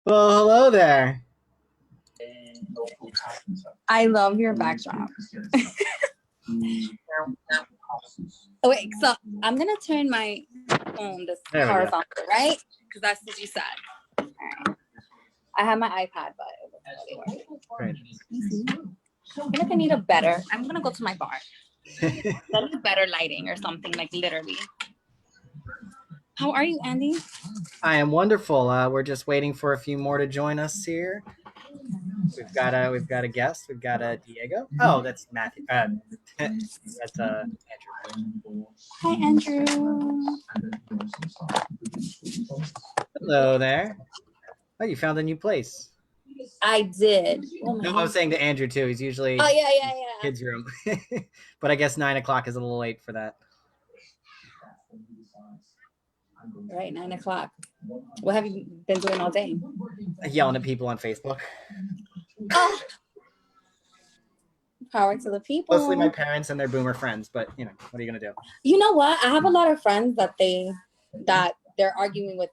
Well, hello there. I love your backdrop. Oh, wait, so I'm gonna turn my phone this There we go. horizontal, right? Because that's what you said. All right. I have my iPad, but it doesn't really work. Great. I feel like I need a better. I'm gonna go to my bar. I need better lighting or something, like literally. How are you, Andy? I am wonderful. We're just waiting for a few more to join us here. We've got a guest. We've got a Diego. Oh, that's Matthew. That's Andrew. Hi, Andrew. Hello there. Oh, you found a new place. I did. Oh No, I was saying to Andrew too. He's usually Oh yeah. kids' room, but I guess 9 o'clock is a little late for that. Right, 9 o'clock. What have you been doing all day? Yelling at people on Facebook. Oh, power to the people. Mostly my parents and their boomer friends, but what are you gonna do? You know what? I have a lot of friends that they're arguing with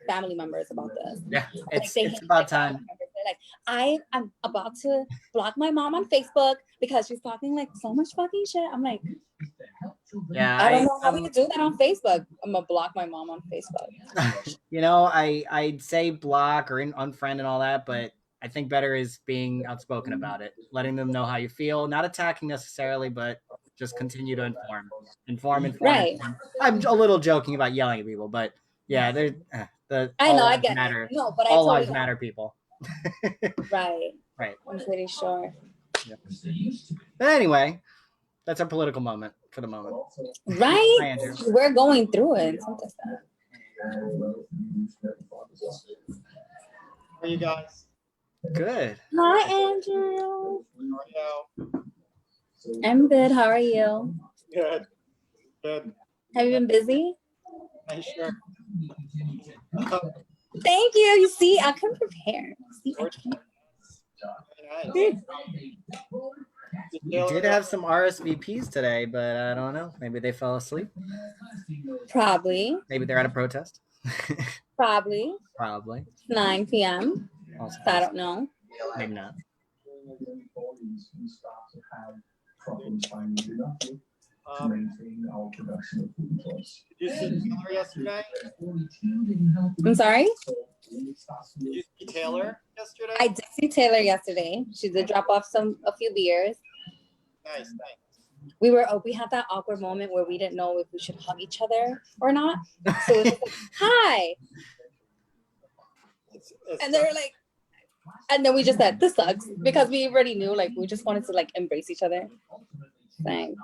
family members about this. Yeah, Like it's about time. They're like, I'm about to block my mom on Facebook because she's talking like so much fucking shit. I'm like, Yeah, I don't know how you do that on Facebook. I'm gonna block my mom on Facebook. I'd say block or unfriend and all that, but I think better is being outspoken about it, letting them know how you feel, not attacking necessarily, but just continue to inform. Right. I'm a little joking about yelling at people, but yeah, I know, I get matter. It. No, but All lives matter, people. Right. Right. I'm pretty sure. Yep. But anyway, that's our political moment for the moment. Right? Hi, Andrew. We're going through it. Something How are you guys? Good. Hi, Andrew. How are you? I'm good. How are you? Good. Good. Have you been busy? Sure. Thank you. You see, I can prepare. See, I can. Nice. You did have some RSVPs today, but I don't know. Maybe they fell asleep. Probably. Maybe they're at a protest. Probably. 9 p.m. Also, I don't know. maybe not. Did you see Taylor yesterday? I'm sorry? Did you see Taylor yesterday? I did see Taylor yesterday. She did drop off a few beers. Nice. We had that awkward moment where we didn't know if we should hug each other or not. So it was like, hi. And they were like, and then we just said, this sucks, because we already knew, like, we just wanted to like embrace each other. Thank.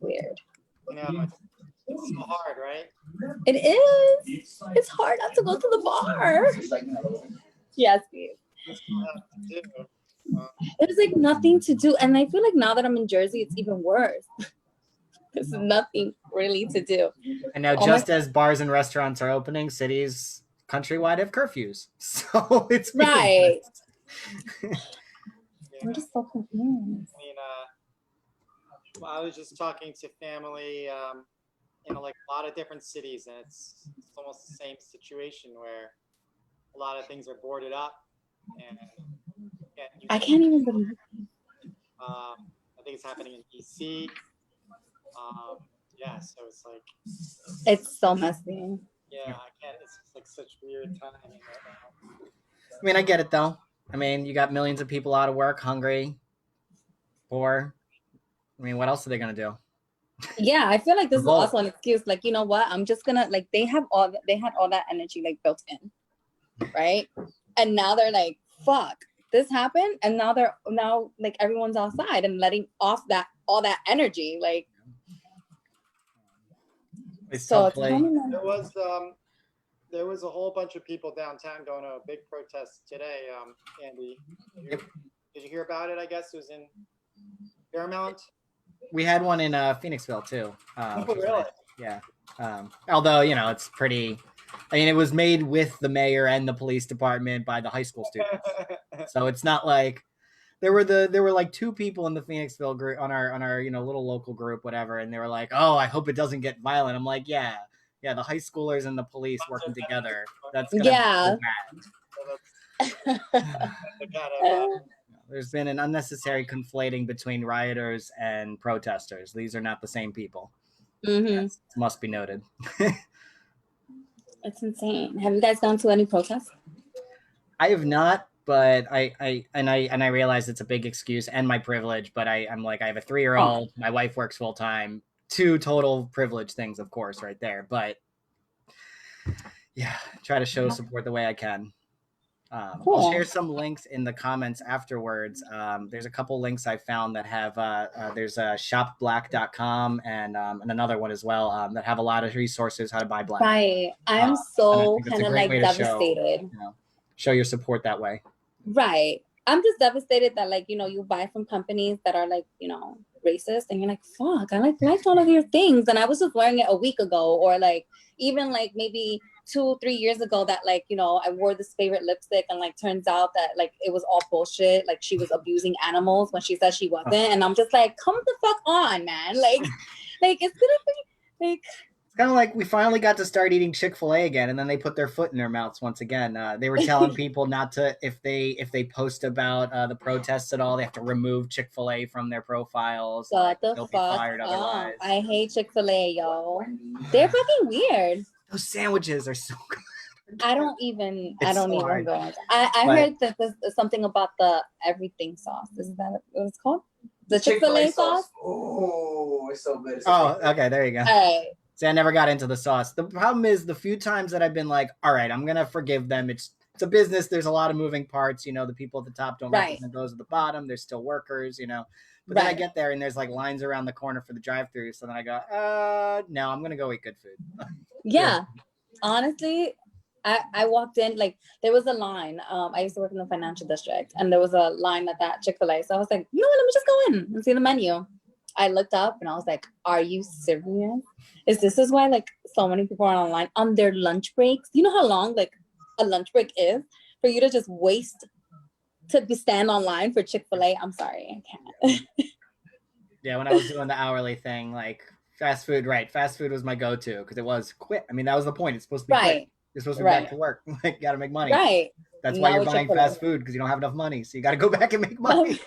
Weird. It's so hard, right? It is. It's hard not to go to the bar. Yes, please. There's like nothing to do. And I feel like now that I'm in Jersey, it's even worse. There's nothing really to do. And now, as bars and restaurants are opening, cities countrywide have curfews. So it's right. I'm just so confused. I was just talking to family in like a lot of different cities, and it's almost the same situation where a lot of things are boarded up, and I can't even believe it. I think it's happening in DC. So it's like it's so messy. Yeah, I can't. It's like such weird timing right now. I mean, I get it though. I mean, you got millions of people out of work, hungry, poor. I mean, what else are they gonna do? Yeah, I feel like this is also an excuse. Like, you know what? I'm just gonna like they had all that energy like built in, right? And now they're like, fuck, this happened, and now like everyone's outside and letting off all that energy, like. So there was a whole bunch of people downtown going to a big protest today. Andy, did you hear about it? I guess it was in Fairmount. We had one in Phoenixville too. Oh, really? Yeah. Although it's pretty. I mean, it was made with the mayor and the police department by the high school students, so it's not like there were like two people in the Phoenixville group on our little local group, whatever, and they were like, "Oh, I hope it doesn't get violent." I'm like, "Yeah, the high schoolers and the police working together. That's gonna be bad." There's been an unnecessary conflating between rioters and protesters. These are not the same people. It must be noted. It's insane. Have you guys gone to any protests? I have not, but I realize it's a big excuse and my privilege, but I'm like, I have a 3-year-old, my wife works full time, 2 total privilege things, of course, right there. But yeah, try to show support the way I can. Cool. I'll share some links in the comments afterwards. There's a couple links I found that have there's shopblack.com and another one as well that have a lot of resources how to buy black. Right. I'm so kind of like devastated. Show your support that way. Right. I'm just devastated that like, you buy from companies that are like, racist and you're like, fuck, I liked all of your things. And I was just wearing it a week ago or like even like maybe 2-3 years ago that like, I wore this favorite lipstick and like turns out that like it was all bullshit. Like she was abusing animals when she said she wasn't. And I'm just like, come the fuck on, man. Like it's gonna be like it's kind of like we finally got to start eating Chick-fil-A again, and then they put their foot in their mouths once again. They were telling people not to, if they post about the protests at all, they have to remove Chick-fil-A from their profiles. What the fuck? Oh, I hate Chick-fil-A, yo. They're fucking weird. Those sandwiches are so good. I don't even go. I heard that there's something about the everything sauce. Is that what it's called? The Chick-fil-A sauce? Oh, it's so good. Okay, there you go. All right. See, I never got into the sauce. The problem is the few times that I've been like, all right, I'm going to forgive them. It's a business. There's a lot of moving parts. The people at the top don't represent those at the bottom. There's still workers, But then I get there and there's like lines around the corner for the drive-thru. So then I go, no, I'm going to go eat good food. Yeah. Honestly, I walked in, like there was a line. I used to work in the financial district and there was a line at that Chick-fil-A. So I was like, let me just go in and see the menu. I looked up and I was like, are you serious? This is why like so many people are online on their lunch breaks. You know how long like a lunch break is for you to just waste to stand online for Chick-fil-A? I'm sorry, I can't. Yeah, when I was doing the hourly thing, like fast food, right? Fast food was my go-to because it was quick. I mean, that was the point. It's supposed to be quick. You're supposed to be back to work. Like, got to make money. Right. That's why you're buying fast food because you don't have enough money. So you got to go back and make money.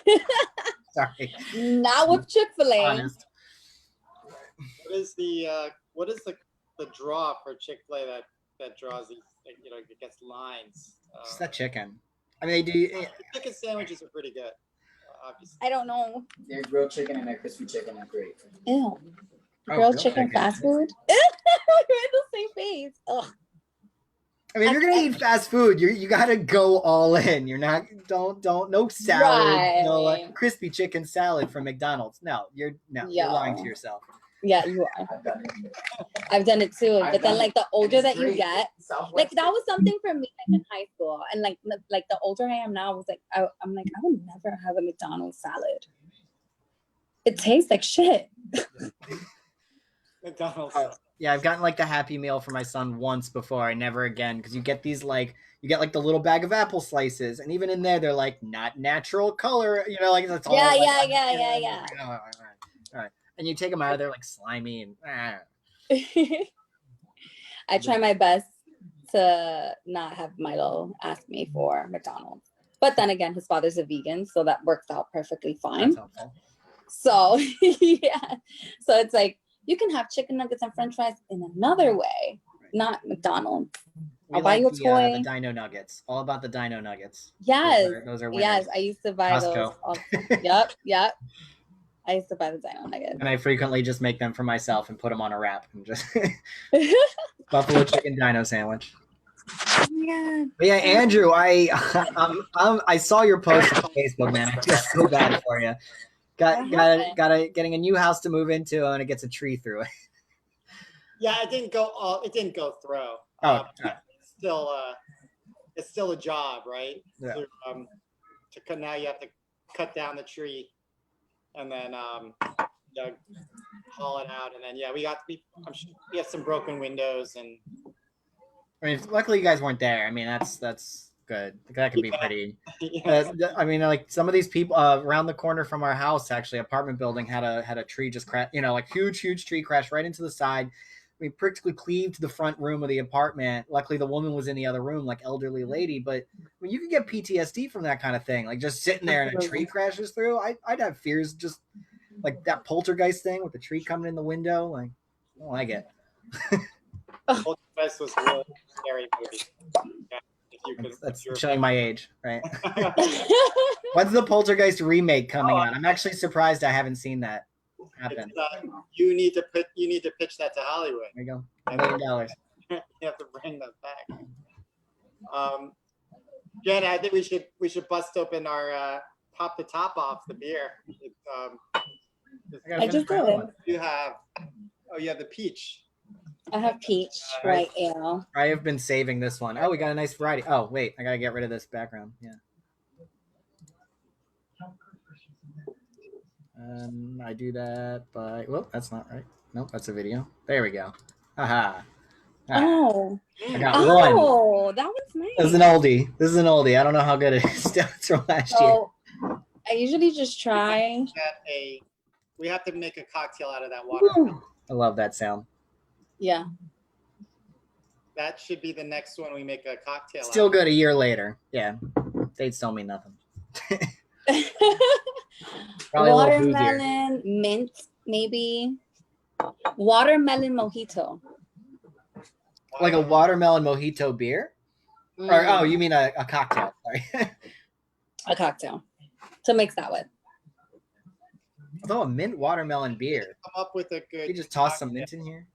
Sorry. Not with Chick-fil-A. Honest. What is the draw for Chick-fil-A that draws these it gets lines? It's that chicken. I mean, they do. Chicken sandwiches are pretty good. Obviously. I don't know. Their grilled chicken and their crispy chicken are great. Ew. Grilled chicken fast food? We're in the same phase. Ugh. I mean, if you're gonna eat fast food, you gotta go all in. You're not no salad, no like crispy chicken salad from McDonald's. No, you're lying to yourself. Yeah, you are. I've done it too. But then like the older that you get, like that was something for me like in high school. And like the older I am now, I was like, I'm like, I would never have a McDonald's salad. It tastes like shit. McDonald's. Yeah, I've gotten like the Happy Meal for my son once before. I never again because you get these like the little bag of apple slices, and even in there they're like not natural color. Like that's all. Yeah. All right. And you take them out of there like slimy and. I try my best to not have Milo ask me for McDonald's, but then again, his father's a vegan, so that works out perfectly fine. That's helpful. So yeah, so it's like you can have chicken nuggets and French fries in another way, not McDonald's. I'll buy you a toy. The Dino Nuggets, all about the Dino Nuggets. Yes, those are winners. Yes. I used to buy Costco. those. Yep. I used to buy the Dino Nuggets. And I frequently just make them for myself and put them on a wrap and just buffalo chicken dino sandwich. Oh my God. But yeah, Andrew, I saw your post on Facebook, man. I feel so bad for you. Getting a new house to move into and it gets a tree through it. Yeah, it didn't go through. Oh, it's still a job, right? Yeah. Now you have to cut down the tree and then haul it out, and then we have some broken windows, and I mean, luckily you guys weren't there. I mean, that's good. That could be pretty. I mean, like some of these people around the corner from our house, actually, apartment building had a tree just crash. Like huge tree crash right into the side. I we practically cleaved the front room of the apartment. Luckily, the woman was in the other room, like elderly lady. But I mean, you could get PTSD from that kind of thing, like just sitting there and a tree crashes through. I'd have fears, just like that poltergeist thing with the tree coming in the window. Like, I don't like it. Poltergeist was a really scary movie. Yeah, if you could, That's if you're- showing my age, right? When's the Poltergeist remake coming out? I'm actually surprised I haven't seen that happen. You need to pitch that to Hollywood. There you go, $1 million. You have to bring that back. Jen, I think we should bust open our pop the top off the beer. I just did. You have the peach. I have peach, white ale. I have been saving this one. Oh, we got a nice variety. Oh, wait, I gotta get rid of this background. Yeah. I do that by. Whoop, that's not right. Nope, that's a video. There we go. Haha. Oh. I got one. Oh, that one's nice. This is an oldie. I don't know how good it is. It's from last year. Oh, I usually just try. We have to make a cocktail out of that water. I love that sound. Yeah. That should be the next one we make a cocktail. Still good a year later. Yeah, dates don't mean nothing. Probably a little boozier. Watermelon, mint, maybe. Watermelon mojito. Like a watermelon mojito beer? Or oh, you mean a cocktail? Sorry. A cocktail to mix that with. Although a mint watermelon beer. Come up with a good. You just toss some mint in here.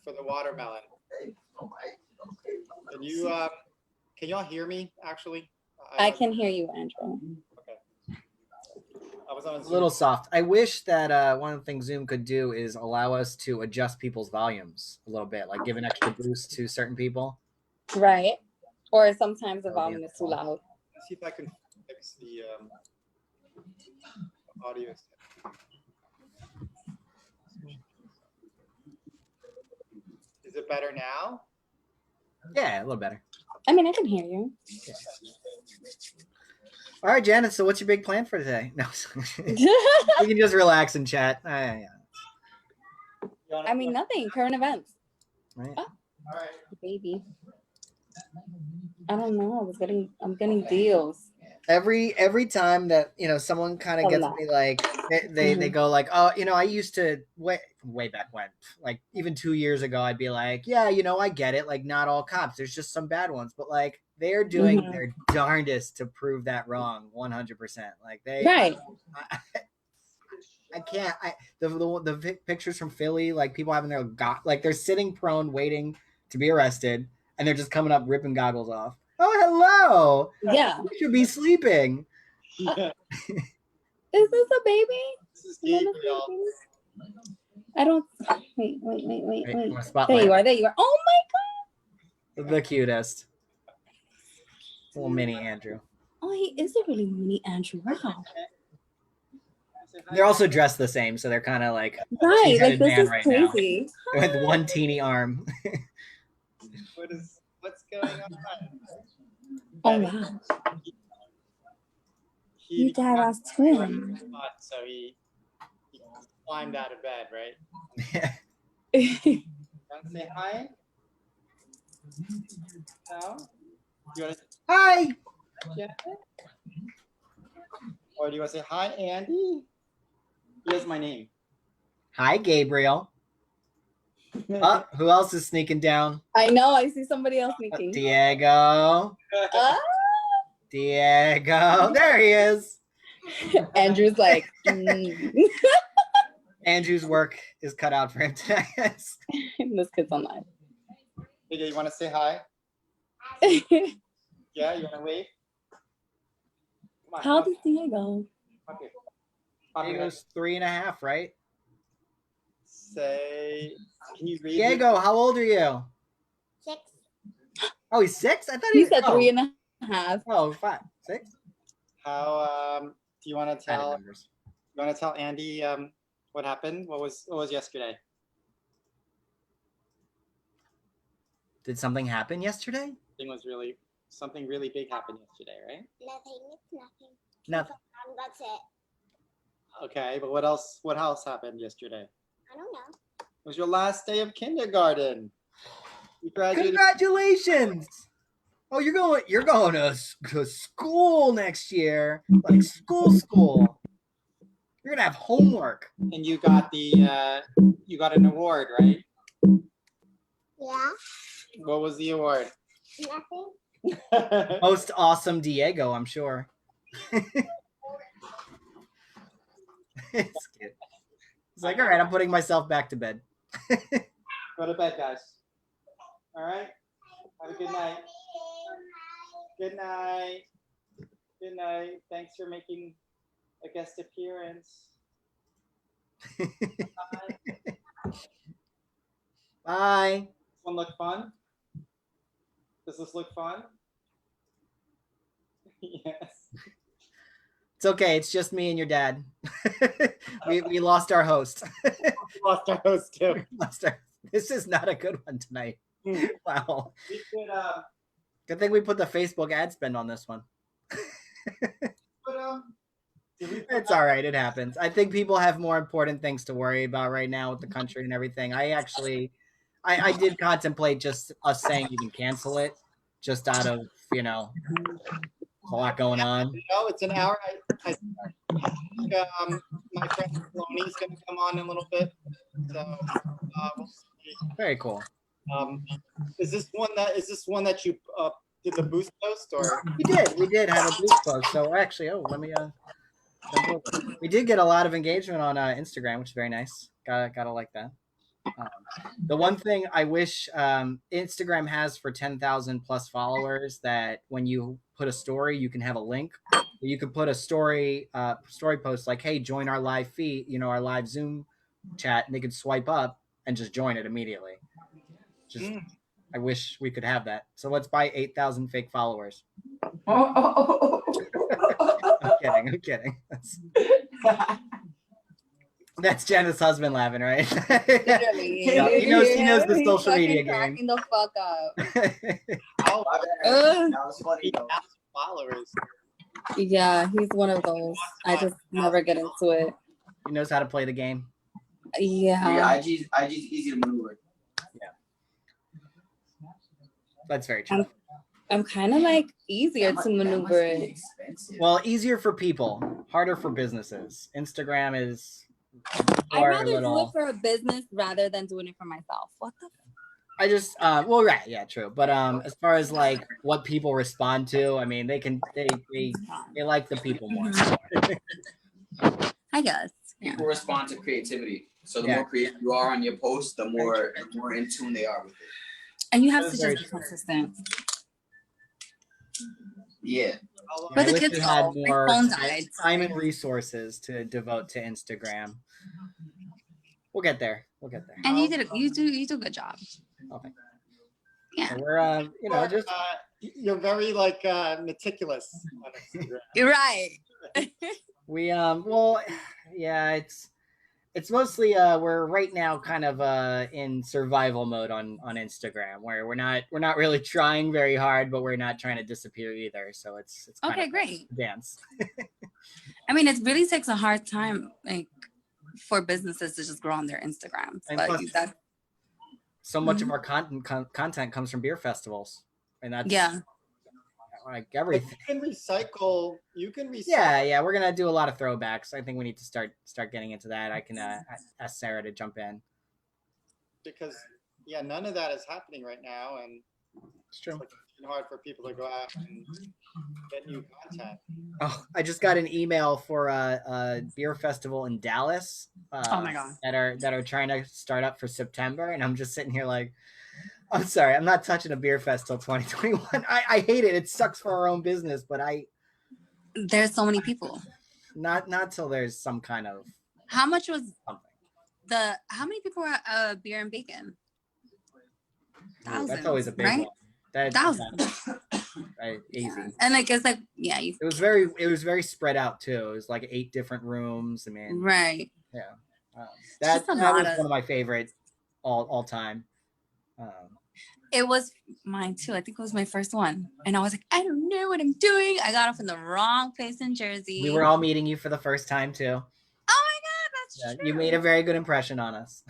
For the watermelon. Can y'all hear me? Actually, I can hear you, Andrew. Okay. I was on a little soft. I wish that one of the things Zoom could do is allow us to adjust people's volumes a little bit, like give an extra boost to certain people. Right. Or sometimes the volume is too loud. Let's see if I can fix the audio. Is it better now? Yeah, a little better. I mean, I can hear you. Yeah. All right, Janeth. So, what's your big plan for today? No, we can just relax and chat. Yeah. I mean, nothing. Current events. Right. Oh, All right. baby. I don't know. I'm getting deals. Every time that someone kind of gets me like they go like, oh, I used to way back when, like even 2 years ago, I'd be like, yeah, I get it, like not all cops, there's just some bad ones, but like they're doing their darndest to prove that wrong 100%. Like they right. I can't. The pictures from Philly, like people having their like they're sitting prone waiting to be arrested, and they're just coming up ripping goggles off. Oh, hello. Yeah. You should be sleeping. Is this a baby? This is Gabriel. I don't. Wait. Spotlight. There you are. Oh my God. The cutest. Little mini Andrew. Oh, he is a really mini Andrew. Wow. They're also dressed the same, so they're kind of like right. Like this is right crazy. Now, with one teeny arm. What's going on? Oh wow. You dad has twins. So he climbed out of bed, right? Yeah. Want to say hi? No? You want to Hi. Yeah. Or do you want to say hi, Andy? Here's my name. Hi, Gabriel. Who else is sneaking down? I know. I see somebody else sneaking. Diego. Diego. There he is. Andrew's like. Andrew's work is cut out for him today. This kid's online. Hey, you want to say hi? Yeah, you want to wave? Come on, how does Diego? Okay. Diego's 3.5, right? Say, can you read? Diego, how old are you? 6. Oh, he's 6? I thought He said 3.5. Oh, 5, 6. How do you want to tell? You want to tell Andy what happened? What was yesterday? Did something happen yesterday? Something really big happened yesterday, right? Nothing. It's nothing. Nothing. That's it. Okay, but what else happened yesterday? I don't know. was your last day of kindergarten. You graduated. Congratulations! Oh, you're going to school next year, like school. You're gonna have homework. And you got an award, right? Yeah. What was the award? Nothing. Most awesome Diego, I'm sure. It's cute. It's like, all right, I'm putting myself back to bed. Go to bed, guys. All right. Have a good night. Good night. Good night. Thanks for making a guest appearance. Bye. Bye. This one look fun? Does this look fun? Yes. It's okay. It's just me and your dad. we lost our host. Lost our host too. This is not a good one tonight. Wow. We could Good thing we put the Facebook ad spend on this one. It's all right. It happens. I think people have more important things to worry about right now with the country and everything. I did contemplate just us saying you can cancel it, just out of, a lot going on. It's an hour. I think my friend Maloney's going to come on in a little bit. So we'll see. Very cool. Is this one that you did the boost post or? We did have a boost post. So actually, let me we did get a lot of engagement on Instagram, which is very nice. Gotta like that. The one thing I wish Instagram has for 10,000 plus followers, that when you put a story, you can have a link. You could put a story post like, "Hey, join our live feed, our live Zoom chat," and they could swipe up and just join it immediately. I wish we could have that. So let's buy 8,000 fake followers. I'm kidding. That's Janeth's husband laughing, right? Literally. Yeah, he knows the He's social fucking media cracking game. the fuck up. Oh, That was funny, 8,000 though. followers. Yeah, he's one of those. I just never get into it. He knows how to play the game. Yeah. IG's easy to maneuver. That's very true. I'm kind of like easier That to must maneuver be it. expensive. Well, easier for people, harder for businesses. Instagram is. I'd rather do it for a business rather than doing it for myself. What the? I just well, right, yeah, true. But as far as like what people respond to, I mean, they like the people more. I guess. Yeah. People respond to creativity. So the Yeah. more creative you are on your post, the more in tune they are with it. And you have That to is just very be true. consistent. Yeah. But I the wish kids we had go, my more phone died. time and resources to devote to Instagram. We'll get there. And you do a good job. Okay. Yeah. So we're just You're very like meticulous on Instagram. You're right. we well, yeah, it's mostly we're right now kind of in survival mode on Instagram, where we're not really trying very hard, but we're not trying to disappear either. So it's kind Okay, of great. a dance. I mean, it really takes a hard time, like, for businesses to just grow on their Instagrams. And But plus- that, So much of our content comes from beer festivals, and that's yeah. like But everything. you can recycle. Yeah, we're gonna do a lot of throwbacks. I think we need to start getting into that. I can ask Sarah to jump in. Because none of that is happening right now, and It's true. it's hard for people to go out and get new content. Oh, I just got an email for a beer festival in Dallas. Oh my God. That are trying to start up for September, and I'm just sitting here like, I'm sorry, I'm not touching a beer fest till 2021. I hate it. It sucks for our own business, but There's so many people. not till there's some kind of How much was something. how many people were at Beer and Bacon? That's always a big right? one. That's Thousands. right, easy. Yeah. And like it's like you It was very spread out too. It was like 8 different rooms. I mean, right. that just a was lot of- one of my favorite all time. It was mine too. I think it was my first one. And I was like, I don't know what I'm doing. I got off in the wrong place in Jersey. We were all meeting you for the first time too. Oh my God, that's Yeah, true. you made a very good impression on us.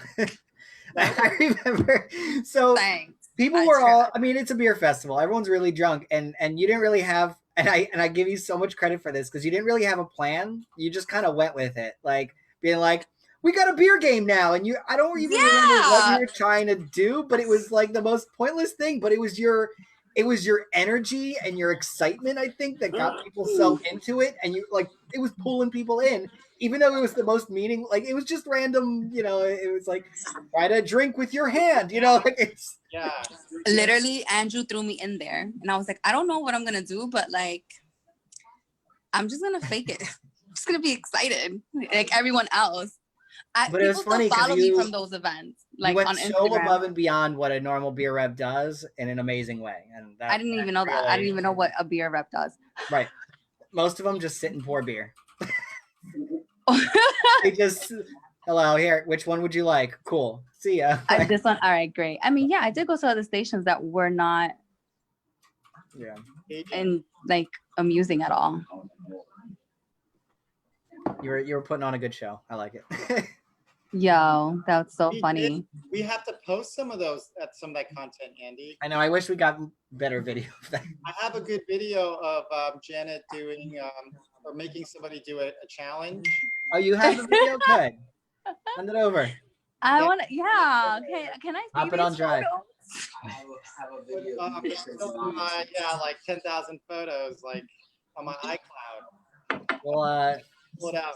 I remember. So Thanks. people I were all. tried. I mean, it's a beer festival. Everyone's really drunk, and you didn't really have. And I give you so much credit for this because you didn't really have a plan. You just kind of went with it, like being like, "We got a beer game now," and I don't even remember what you Yeah. were trying to do, but it was like the most pointless thing. But it was your energy and your excitement, I think, that got people so into it, and you like it was pulling people in, even though it was the most meaning. Like it was just random, It was like try to drink with your hand, like it's. Yeah. Literally, Andrew threw me in there, and I was like, I don't know what I'm gonna do, but like, I'm just gonna fake it. I'm just gonna be excited, like everyone else. But it was People funny still 'cause follow me from those events, like you went on so Instagram. above and beyond what a normal beer rev does in an amazing way, and that, I didn't even know that. I didn't even know what a beer rep does. right. Most of them just sit and pour beer. They just hello here. Which one would you like? Cool. See ya. This one, all right, great. I mean, yeah, I did go to other stations that were not Yeah. and like amusing at all. You were putting on a good show. I like it. Yo, that's so We funny. We have to post some of that content, Andy. I know. I wish we got better video of that. I have a good video of Janeth doing or making somebody do a challenge. Oh, you have the video? Good. Send it over. I Yeah. want to, yeah. Okay, can I see Pop it these on Drive. photos? I have a video. It's still in my like 10,000 photos like on my iCloud. Well, Pull it out.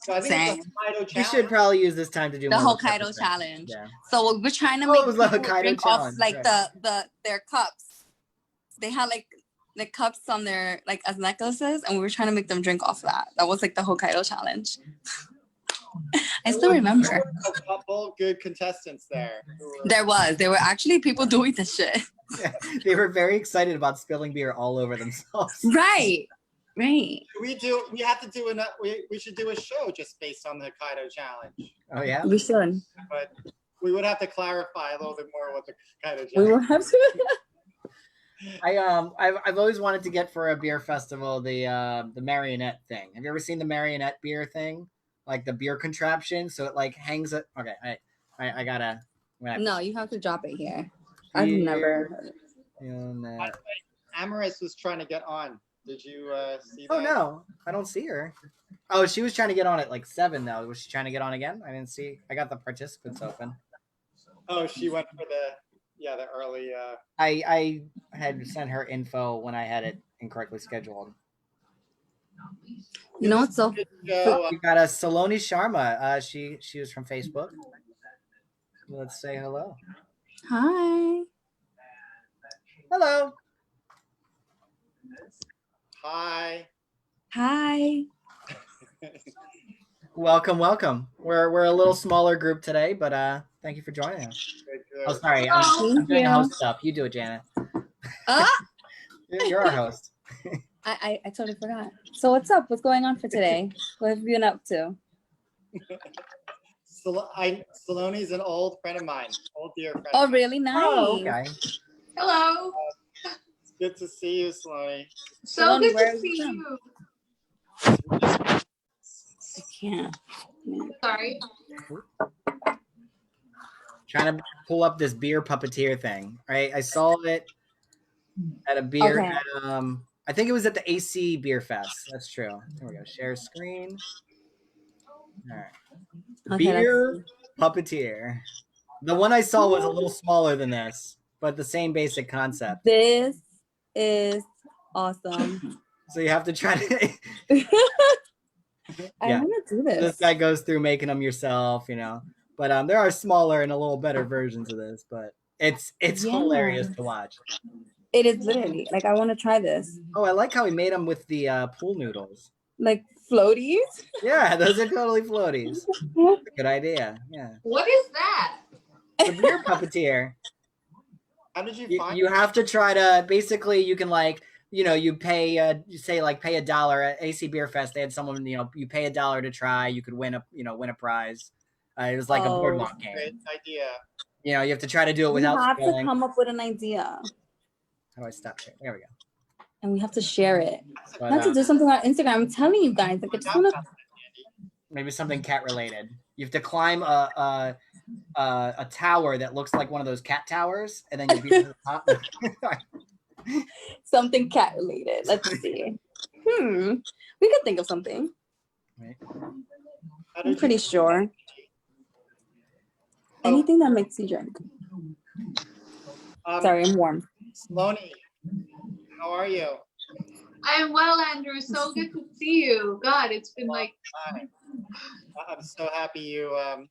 So I think it's the Hokkaido you challenge. should probably use this time to do The more Hokkaido things. challenge. Yeah. So we're trying to Oh, make it was the people Hokkaido drink challenge, off like right. their cups. They had like cups on their like as necklaces, and we were trying to make them drink off that. That was like the Hokkaido challenge. I still remember. There were a couple good contestants there. There were actually people doing this shit. Yeah, they were very excited about spilling beer all over themselves. Right. We have to do we should do a show just based on the Hokkaido challenge. Oh yeah. We should. But we would have to clarify a little bit more what the Hokkaido We will challenge. have to. I've always wanted to get for a beer festival the marionette thing. Have you ever seen the marionette beer thing? Like the beer contraption, so it like hangs it. Okay, I gotta. No, you have to drop it here. I've never heard it. Marionette. Amaris was trying to get on. Did you see that? Oh no, I don't see her. Oh, she was trying to get on at like 7 though. Was she trying to get on again? I didn't see. I got the participants open. Oh, she went for the early. I had sent her info when I had it incorrectly scheduled. You know what's so We got a Saloni Sharma. She was from Facebook. Let's say hello. hi. Hello. Hi. Hi. Welcome. We're a little smaller group today, but thank you for joining us. Good. Oh, sorry, Hello. I'm doing Thank host stuff. You do it, Janeth. You're our host. I totally forgot. So what's up? What's going on for today? What have you been up to? Saloni's an old friend of mine, old dear friend. Oh, really? Nice. Oh, okay. Hello. It's good to see you, Saloni. So Saloni, good where to are see you you. I can't. Sorry. Trying to pull up this beer puppeteer thing, right? I saw it at a beer. Okay. At, I think it was at the AC Beer Fest. That's true. Here we go. Share screen. All right. Okay, Beer puppeteer. The one I saw was a little smaller than this, but the same basic concept. This is awesome. So you have to try to. I Yeah. want to do this. This guy goes through making them yourself, But there are smaller and a little better versions of this, but it's Yeah. hilarious to watch. It is literally like I want to try this. Oh, I like how he made them with the pool noodles. Like floaties. Yeah, those are totally floaties. Good idea. Yeah, What is that? the beer puppeteer. How did you You, find you have to try to basically you can you pay you say like pay $1 at AC Beer Fest. They had someone you pay $1 to try. You could win a prize. It was like a boardwalk game. Great idea. You have to try to do it We without have to spilling. come up with an idea, How do I stop sharing? There we go. and we have to share it. But, Not to do something on Instagram. I'm telling you guys, like I just want to. maybe something cat related. You have to climb a tower that looks like one of those cat towers, and then you be to the top. Something cat related. Let's see. We could think of something. Right. I'm pretty sure. Anything that makes you drink. Sorry, I'm warm. Sloaney, how are you? I am well, Andrew. So good to see you. God, it's been like. Hi. I'm so happy you're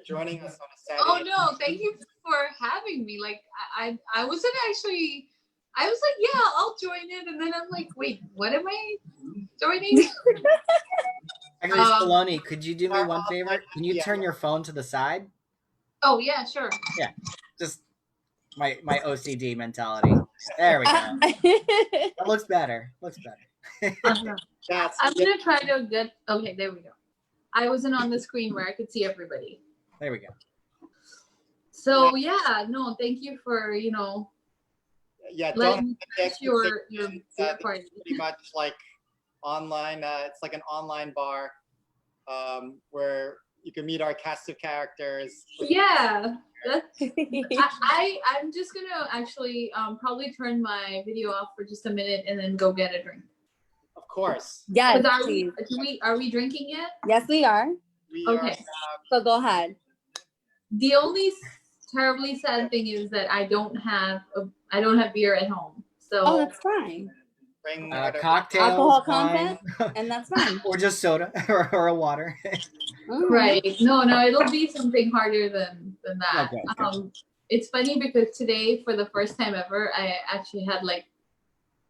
joining us on a Saturday. Oh no! Thank you for having me. Like I wasn't actually. I was like, yeah, I'll join it, and then I'm like, wait, what am I joining? Actually, Stallone, could you do me one favor? Can you turn your phone to the side? Oh yeah, sure. Yeah, just my OCD mentality. There we go. That looks better. Looks better. I'm gonna try to get. Okay, there we go. I wasn't on the screen where I could see everybody. There we go. So yeah, no, thank you for don't your beer party. Pretty much like online. It's like an online bar where you can meet our cast of characters. Yeah, that's. I'm just gonna actually probably turn my video off for just a minute and then go get a drink. Of course. Yes. Are we drinking yet? Yes, we are. Okay. So go ahead. The only terribly sad thing is that I don't have beer at home. So that's fine. Bring cocktails, alcohol content, and that's fine. or just soda or a water. Right. No, it'll be something harder than that. Okay. It's funny because today, for the first time ever, I actually had like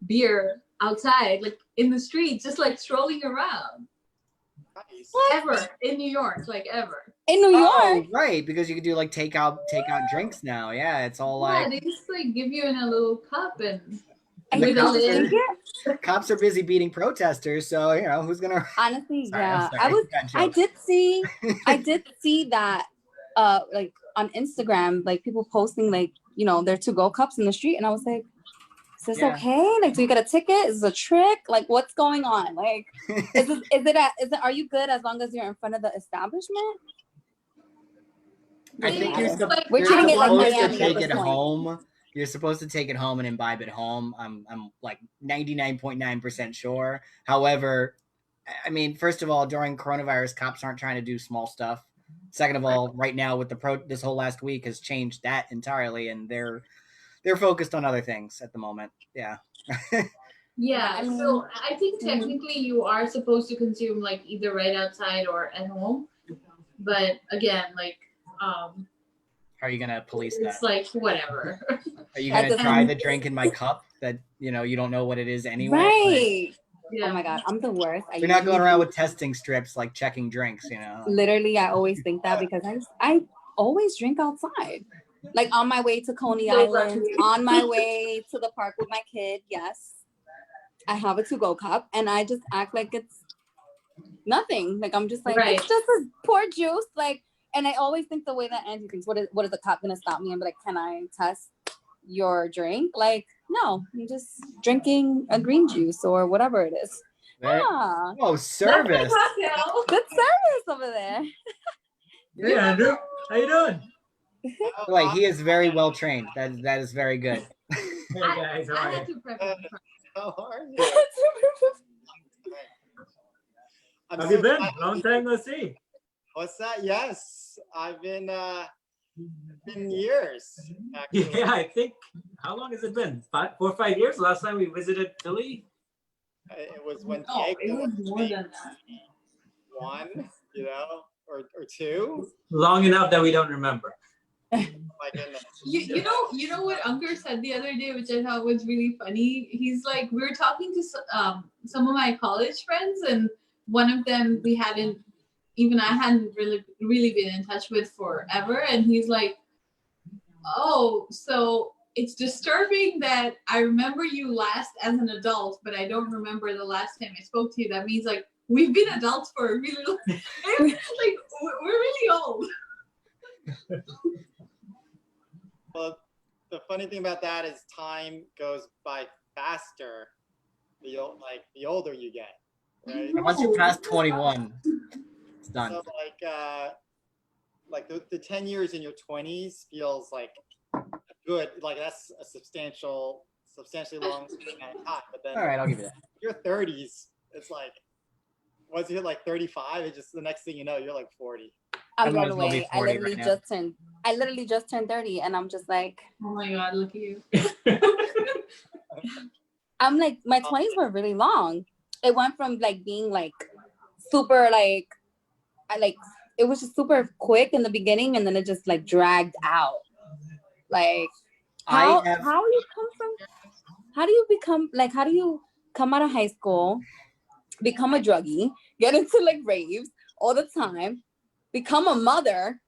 beer outside, like in the street, just like strolling around. Nice. Ever in New York, like ever. In New York, Oh, right? Because you can do like takeout drinks now. Yeah, it's all like. Yeah, they just like give you in a little cup and. The cops are busy beating protesters, so who's gonna. Honestly, Sorry, yeah, sorry. I did see that, like on Instagram, like people posting like their to-go cups in the street, and I was like, is this okay? Like, do you get a ticket? Is this a trick? Like, what's going on? Like, are you good as long as you're in front of the establishment? I think you're supposed to take it home. You're supposed to take it home and imbibe it home. I'm like 99.9% sure. However, I mean, first of all, during coronavirus, cops aren't trying to do small stuff. Second of all, right now with this whole last week has changed that entirely, and they're focused on other things at the moment. Yeah. Yeah. So I think technically you are supposed to consume like either right outside or at home, but again, like. How are you gonna police that? It's like whatever. Are you gonna try the drink in my cup that you don't know what it is anyway? Right. Like, yeah. Oh my god, I'm the worst. You're not going around with testing strips like checking drinks, Literally, I always think that because I always drink outside. Like on my way to Coney Island, on my way to the park with my kid. Yes, I have a to-go cup, and I just act like it's nothing. Like I'm just like it's just a pour juice, like. And I always think the way that Angie thinks, what is the cop gonna stop me and be like, can I test your drink? Like, no, I'm just drinking a green juice or whatever it is. Right. Yeah. Oh, service. Good service over there. Hey, Andrew. How you doing? Like, he is very well trained. That is very good. Hey, guys. I had to prep it. How are you? How have you been? Long time no see. What's that? Yes, I've been years. Actually. Yeah, I think. How long has it been? 4 or 5 years. Last time we visited Philly. It was when It was more than that. 1, or 2. Long enough that we don't remember. My goodness. You know what Unger said the other day, which I thought was really funny. He's like, we were talking to some of my college friends, and one of them I hadn't really been in touch with forever, and he's like, oh, so it's disturbing that I remember you last as an adult, but I don't remember the last time I spoke to you. That means like we've been adults for a really long time. Like we're really old. Well, the funny thing about that is time goes by faster the older you get, right? Once you pass 21, done. So like the 10 years in your 20s feels like good. Like that's a substantially long amount of time. But then All right, I'll give you that. your 30s, it's like once you hit like 35, it just the next thing you know, you're like 40. I'm might blown as well be away. 40 right now. I literally just turned 30, and I'm just like, Oh my God, look at you. I'm like, my 20s were really long. It went from like being like super like, it was just super quick in the beginning, and then it just like dragged out. Like, how do you come out of high school, become a druggie, get into like raves all the time, become a mother,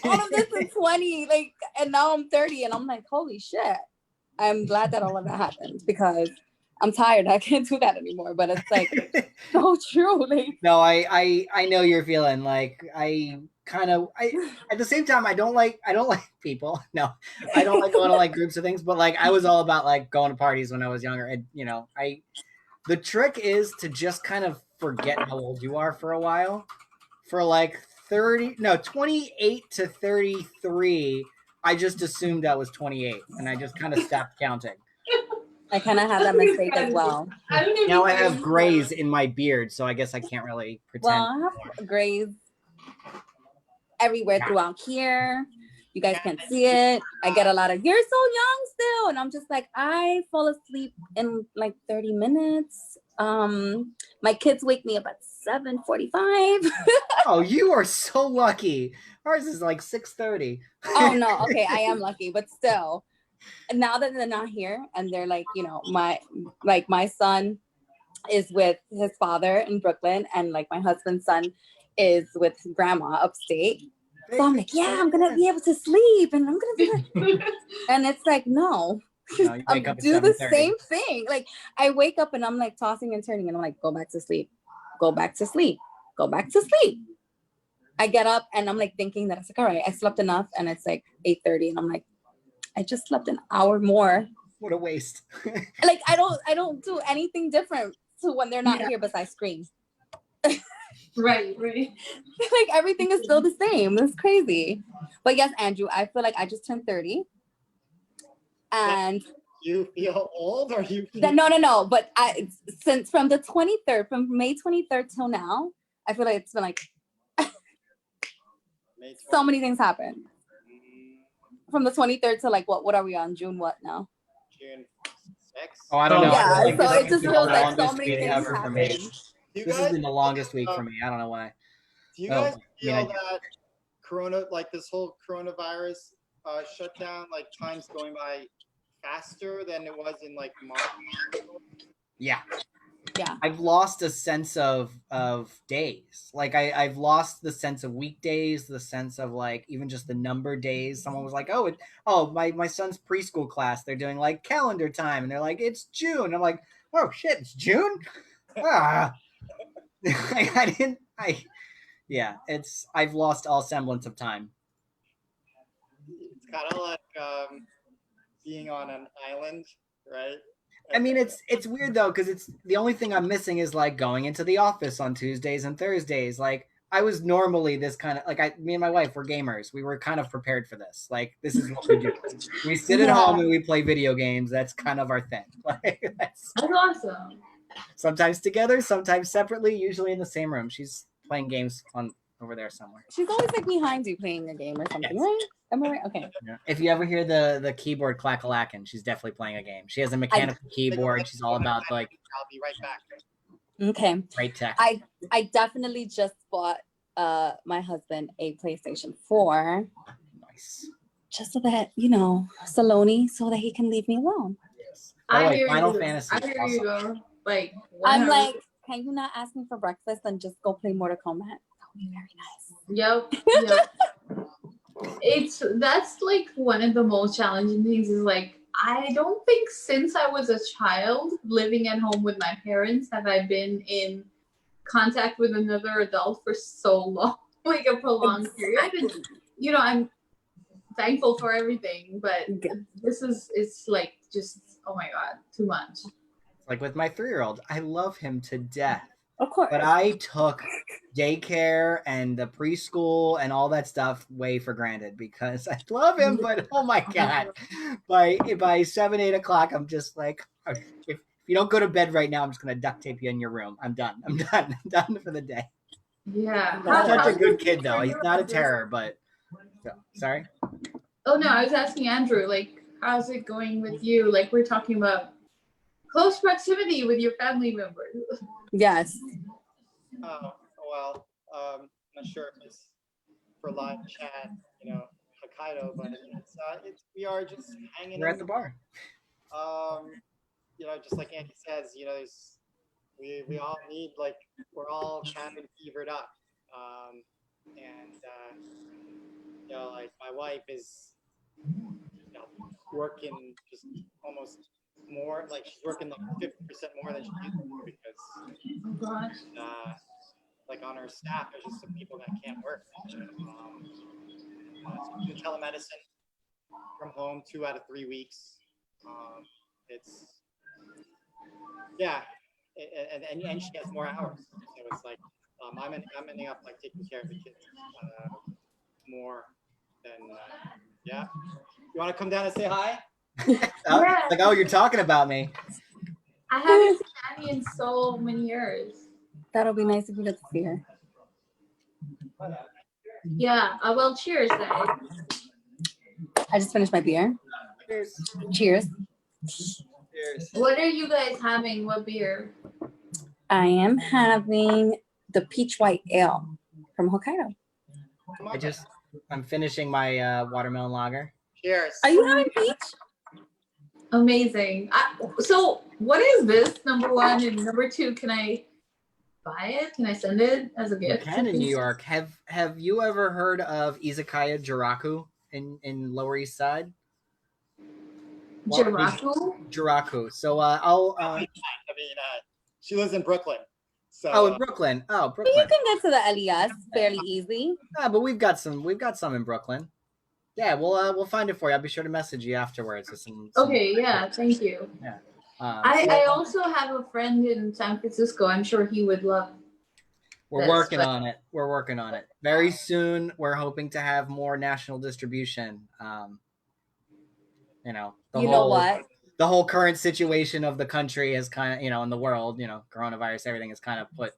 all of this in 20, like, and now I'm 30, and I'm like, holy shit. I'm glad that all of that happened because I'm tired. I can't do that anymore. But it's like so true. Like, No, I know you're feeling like I at the same time I don't like people. No, I don't like going to like groups of things. But like I was all about like going to parties when I was younger, and the trick is to just kind of forget how old you are for a while. For like 28 to 33, I just assumed I was 28, and I just kind of stopped counting. I kind of had that mistake as well. I don't even Now I have grays in my beard, so I guess I can't really pretend. Well, I have grays everywhere throughout here. You guys can't see it. I get a lot of, you're so young still. And I'm just like, I fall asleep in like 30 minutes. My kids wake me up at 7:45. Oh, you are so lucky. Ours is like 6:30. Oh no, okay, I am lucky, but still. Now that they're not here and they're like, my son is with his father in Brooklyn, and like my husband's son is with grandma upstate. So I'm like, yeah, I'm gonna be able to sleep, and I'm gonna be like, and it's like, no, No, you wake up at do the 7:30. same thing. Like I wake up and I'm like tossing and turning, and I'm like, go back to sleep, go back to sleep, go back to sleep. I get up and I'm like thinking that it's like, all right, I slept enough, and it's like 8:30, and I'm like, I just slept an hour more. What a waste. Like I don't do anything different to when they're not here besides scream. Right. Like everything is still the same. It's crazy. But yes, Andrew, I feel like I just turned 30. And You feel old, or you feel no. But since from May 23rd till now, I feel like it's been like so many things happen. From the 23rd to like what are we on? June what now? June 6th? Oh, I don't know. Yeah, I feel like so this it just has been feels the like so longest many week things ever for me. happen. This has been the longest week for me. I don't know why. Do you guys feel I mean, that this whole coronavirus shutdown, like time's going by faster than it was in like March? Yeah. Yeah. I've lost a sense of days. Like I've lost the sense of weekdays, the sense of like even just the number days. Someone was like, my son's preschool class, they're doing like calendar time, and they're like, it's June. I'm like, oh shit, it's June? I've lost all semblance of time. It's kind of like being on an island, right? I mean, it's weird though, because it's the only thing I'm missing is like going into the office on Tuesdays and Thursdays. Like I was normally this kind of like me and my wife were gamers. We were kind of prepared for this. Like this is what we do. We sit at home and we play video games. That's kind of our thing. Like That's awesome. Sometimes together, sometimes separately. Usually in the same room. She's playing games over there somewhere. She's always like behind you playing a game or something, Yes. right? Am I right? Okay. Yeah. If you ever hear the keyboard clack-a-lackin', she's definitely playing a game. She has a mechanical keyboard. She's all about like. I'll be right back. Okay. Great tech. I definitely just bought my husband a PlayStation 4. Nice. Just so that, Saloni, so that he can leave me alone. Yes. Final you. Fantasy. I hear you go. Like I'm like, can you not ask me for breakfast and just go play Mortal Kombat? That would be very nice. Yep. That's like one of the most challenging things is like, I don't think since I was a child living at home with my parents have I been in contact with another adult for so long, like a prolonged period. And, I'm thankful for everything, but it's like just, oh my God, too much. Like with my 3-year-old, I love him to death. Of course. But I took daycare and the preschool and all that stuff way for granted because I love him. But oh my god, by 7, 8 o'clock, I'm just like, if you don't go to bed right now, I'm just gonna duct tape you in your room. I'm done. I'm done for the day. Yeah. He's such a how's good it kid though. for He's you, not a Andrew? terror, but sorry. Oh no, I was asking Andrew, like, how's it going with you? Like, we're talking about close proximity with your family members. Yes. Oh, well, not sure if it's for live chat, Hokkaido, but we are just hanging We're in. at the bar. Just like Andy says, we all need, like, we're all cabin fevered up, and like my wife is, working just almost more, like she's working like 50% more than she used to because Oh gosh. like on her staff, there's just some people that can't work. So doing telemedicine from home 2 out of 3 weeks. It's and she has more hours, so it's like I'm ending up like taking care of the kids more than yeah. You want to come down and say hi? Like, oh, you're talking about me. I haven't seen Annie in so many years. That'll be nice if you get to see her. Yeah. Well, cheers then. I just finished my beer. Cheers. Cheers. Cheers. What are you guys having? What beer? I am having the peach white ale from Hokkaido. Come on, I'm finishing my watermelon lager. cheers. Are you having peach? Amazing. So, what is this? Number one and number two. Can I buy it? Can I send it as a You gift? can in New York. Have you ever heard of Izakaya Jiraku in Lower East Side? Jiraku? Jiraku. So I'll. She lives in Brooklyn. So Oh, in Brooklyn. Oh, But you Brooklyn. can get to the LES fairly easily. But we've got some in Brooklyn. Yeah, we'll find it for you. I'll be sure to message you afterwards with some Okay, yeah, thank you. Yeah. I also have a friend in San Francisco. I'm sure he would love. We're working on it. We're working on it. Very soon, we're hoping to have more national distribution. The whole current situation of the country has kind of, in the world, coronavirus, everything has kind of put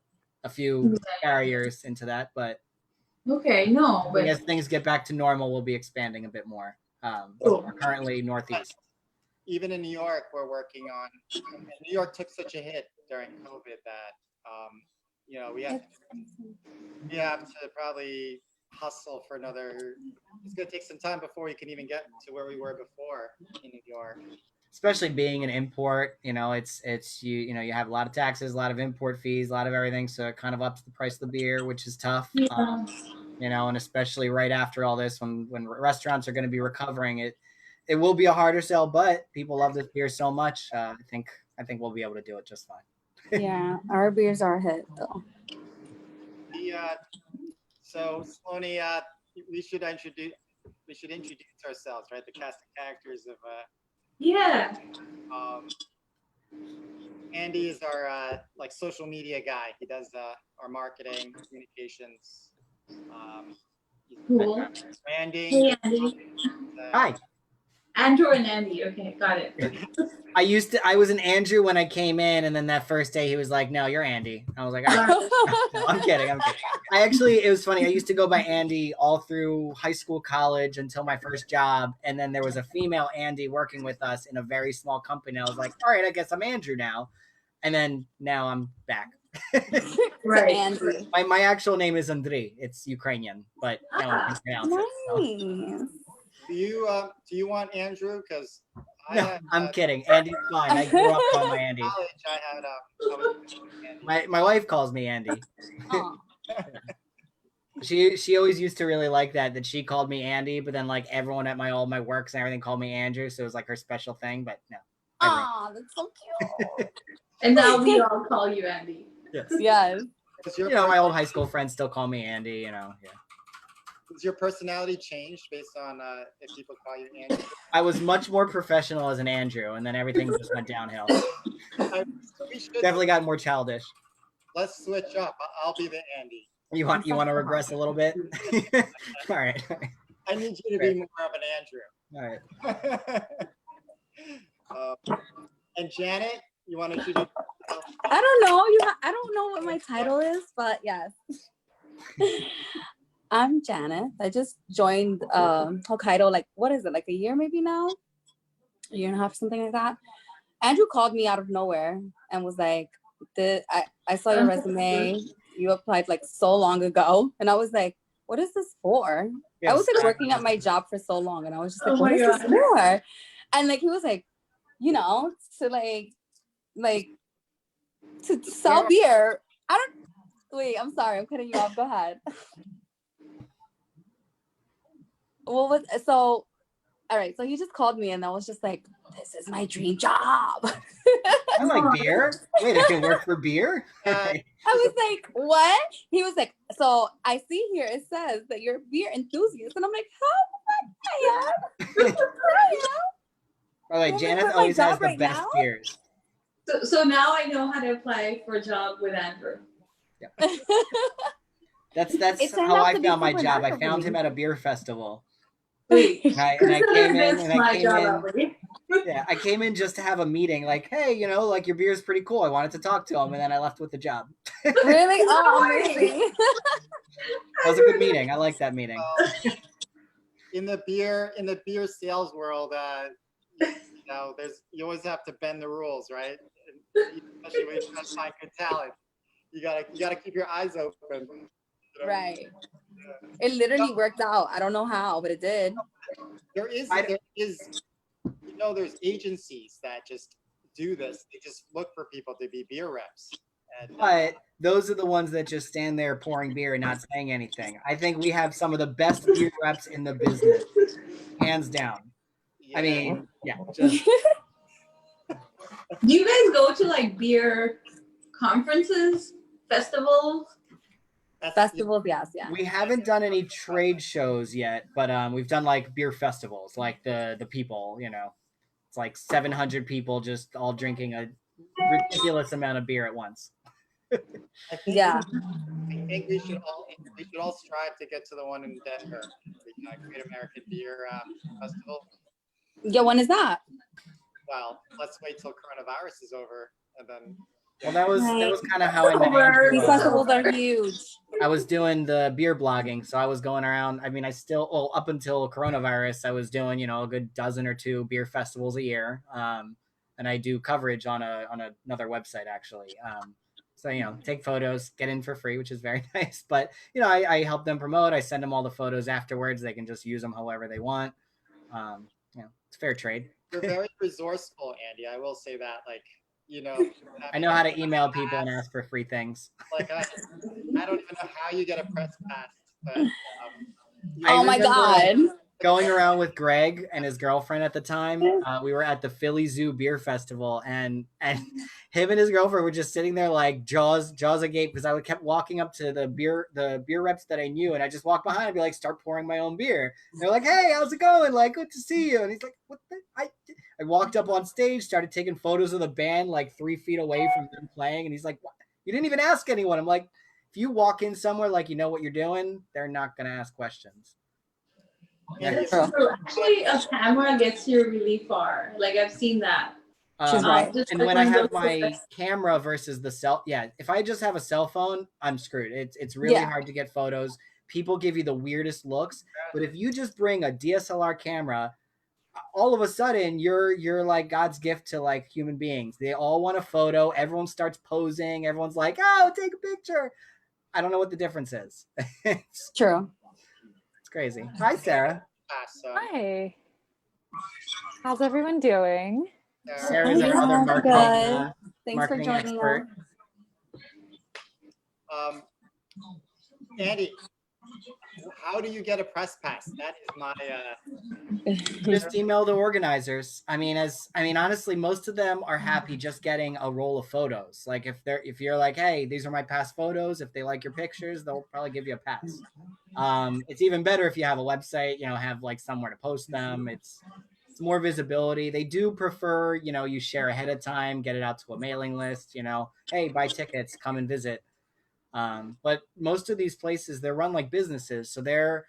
a few barriers into that. But okay, no, but as things get back to normal, we'll be expanding a bit more. Cool. We're currently Northeast. even in New York, we're working on. New York took such a hit during COVID that we have to probably hustle for another. It's going to take some time before we can even get to where we were before in New York. Especially being an import, it's you have a lot of taxes, a lot of import fees, a lot of everything, so it kind of ups the price of the beer, which is tough. Yeah. And especially right after all this, when restaurants are going to be recovering, it will be a harder sell, but people love this beer so much. I think we'll be able to do it just fine. Yeah, our beers are a hit though. So Sloane, we should introduce ourselves, right? The cast of characters of Yeah. Andy is our like social media guy. He does our marketing, communications. Cool. Branding. Hey, Andy. Hi. Andrew and Andy. Okay, got it. I was an Andrew when I came in, and then that first day he was like, "No, you're Andy." I was like, "All right." No, I'm kidding. It was funny. I used to go by Andy all through high school, college, until my first job, and then there was a female Andy working with us in a very small company. I was like, "All right, I guess I'm Andrew now," and then now I'm back. Right. Andrew. My actual name is Andriy. It's Ukrainian, but no one can pronounce it. So. Nice. Do you want Andrew? Because No, I'm kidding. Andy's fine. I grew up calling my Andy. college, I was Andy. My wife calls me Andy. Aw. She always used to really like that she called me Andy, but then like everyone at all my works and everything called me Andrew, so it was like her special thing. But no. Aw, that's so cute. And now we all call you Andy. Yes. Yes. Does your My old high school friends still call me Andy. Yeah. Does your personality change based on if people call you Andy? I was much more professional as an Andrew, and then everything just went downhill. We should, Definitely got more childish. let's switch up. I'll be the Andy. You want to regress a little bit? All right. I need you to be more of an All right. Andrew. And Janet, you want to introduce? I don't know. I don't know what my title is, but yes. I'm Janeth. I just joined Hokkaido, like, what is it, like a year maybe now? A year and a half, something like that. Andrew called me out of nowhere and was like, I saw your resume. You applied like so long ago. And I was like, what is this for? Yes. I was like working at my job for so long. And I was just like, Oh what my is this God. for? And like, he was like, you know, to to sell beer. Wait, I'm sorry. I'm cutting you off. Go ahead. All right. So he just called me and I was just like, this is my dream job. I like beer. Wait, I can work for beer? I was like, what? He was like, so I see here it says that you're a beer enthusiast. And I'm like, how? I am. By the way, Well, Janeth that's my always has job the right best now? beers. So now I know how to apply for a job with Andrew. That's It turned how out I to be found my super job. I natural for found me. him at a beer festival. Wait, And I came in and I came in. already. Yeah, I came in just to have a meeting. Like, hey, you know, like your beer is pretty cool. I wanted to talk to him, and then I left with the job. Really? Oh, amazing. That was a good meeting. I like that meeting. In the beer sales world, you know, you always have to bend the rules, right? Especially when you're trying to find good talent. You gotta keep your eyes open. You know? Right. It literally worked out. I don't know how, but it did. There is, you know, there's agencies that just do this. They just look for people to be beer reps. And, But those are the ones that just stand there pouring beer and not saying anything. I think we have some of the best beer reps in the business, hands down. yeah. I mean, yeah, just Do you guys go to like beer conferences, festivals? Festivals, yes, yeah. we haven't done any trade shows yet, but we've done like beer festivals, like the people, you know, it's like 700 people just all drinking a ridiculous amount of beer at once. I think Yeah. I think we should all strive to get to the one in Denver, the Great American Beer Festival. Yeah, when is that? Well, let's wait till coronavirus is over, and then. Well, that was Right. kind of how I met Over. These Andrew. festivals are huge. I was doing the beer blogging, so I was going around. I mean, up until coronavirus, I was doing, you know, a good dozen or two beer festivals a year. And I do coverage on another website actually. So, you know, take photos, get in for free, which is very nice. But, you know, I help them promote. I send them all the photos afterwards. They can just use them however they want. You know, it's fair trade. You're very resourceful, Andy. I will say that. Like, you know, I know how to email people and ask for free things. Like, I don't even know how you get a press pass, but Oh my God. Going around with Greg and his girlfriend at the time, we were at the Philly Zoo Beer Festival, and him and his girlfriend were just sitting there like jaws agape, because I kept walking up to the beer reps that I knew, and I just walk behind and be like, start pouring my own beer. And they're like, hey, how's it going? Like, good to see you. And he's like, what the? I walked up on stage, started taking photos of the band like 3 feet away from them playing, and he's like, what? You didn't even ask anyone. I'm like, if you walk in somewhere like you know what you're doing, they're not gonna ask questions. Yeah. So actually, a camera gets you really far. Like I've seen that. She's right. Just And like when I on have those my photos. camera versus the if I just have a cell phone, I'm screwed. It's really Yeah. hard to get photos. People give you the weirdest looks. But if you just bring a DSLR camera, all of a sudden you're like God's gift to like human beings. They all want a photo. Everyone starts posing. Everyone's like, oh, take a picture. I don't know what the difference is. it's True. crazy. Hi, Sarah. Hi. How's everyone doing? Sarah's our other Yeah, marketing, Thanks marketing for joining expert. us. Andy, how do you get a press pass? That is my. Just email the organizers. I mean, honestly, most of them are happy just getting a roll of photos. Like if you're like, hey, these are my past photos. If they like your pictures, they'll probably give you a pass. It's even better if you have a website. You know, have like somewhere to post them. It's It's more visibility. They do prefer, you share ahead of time, get it out to a mailing list, hey, buy tickets, come and visit. But most of these places, they're run like businesses. So they're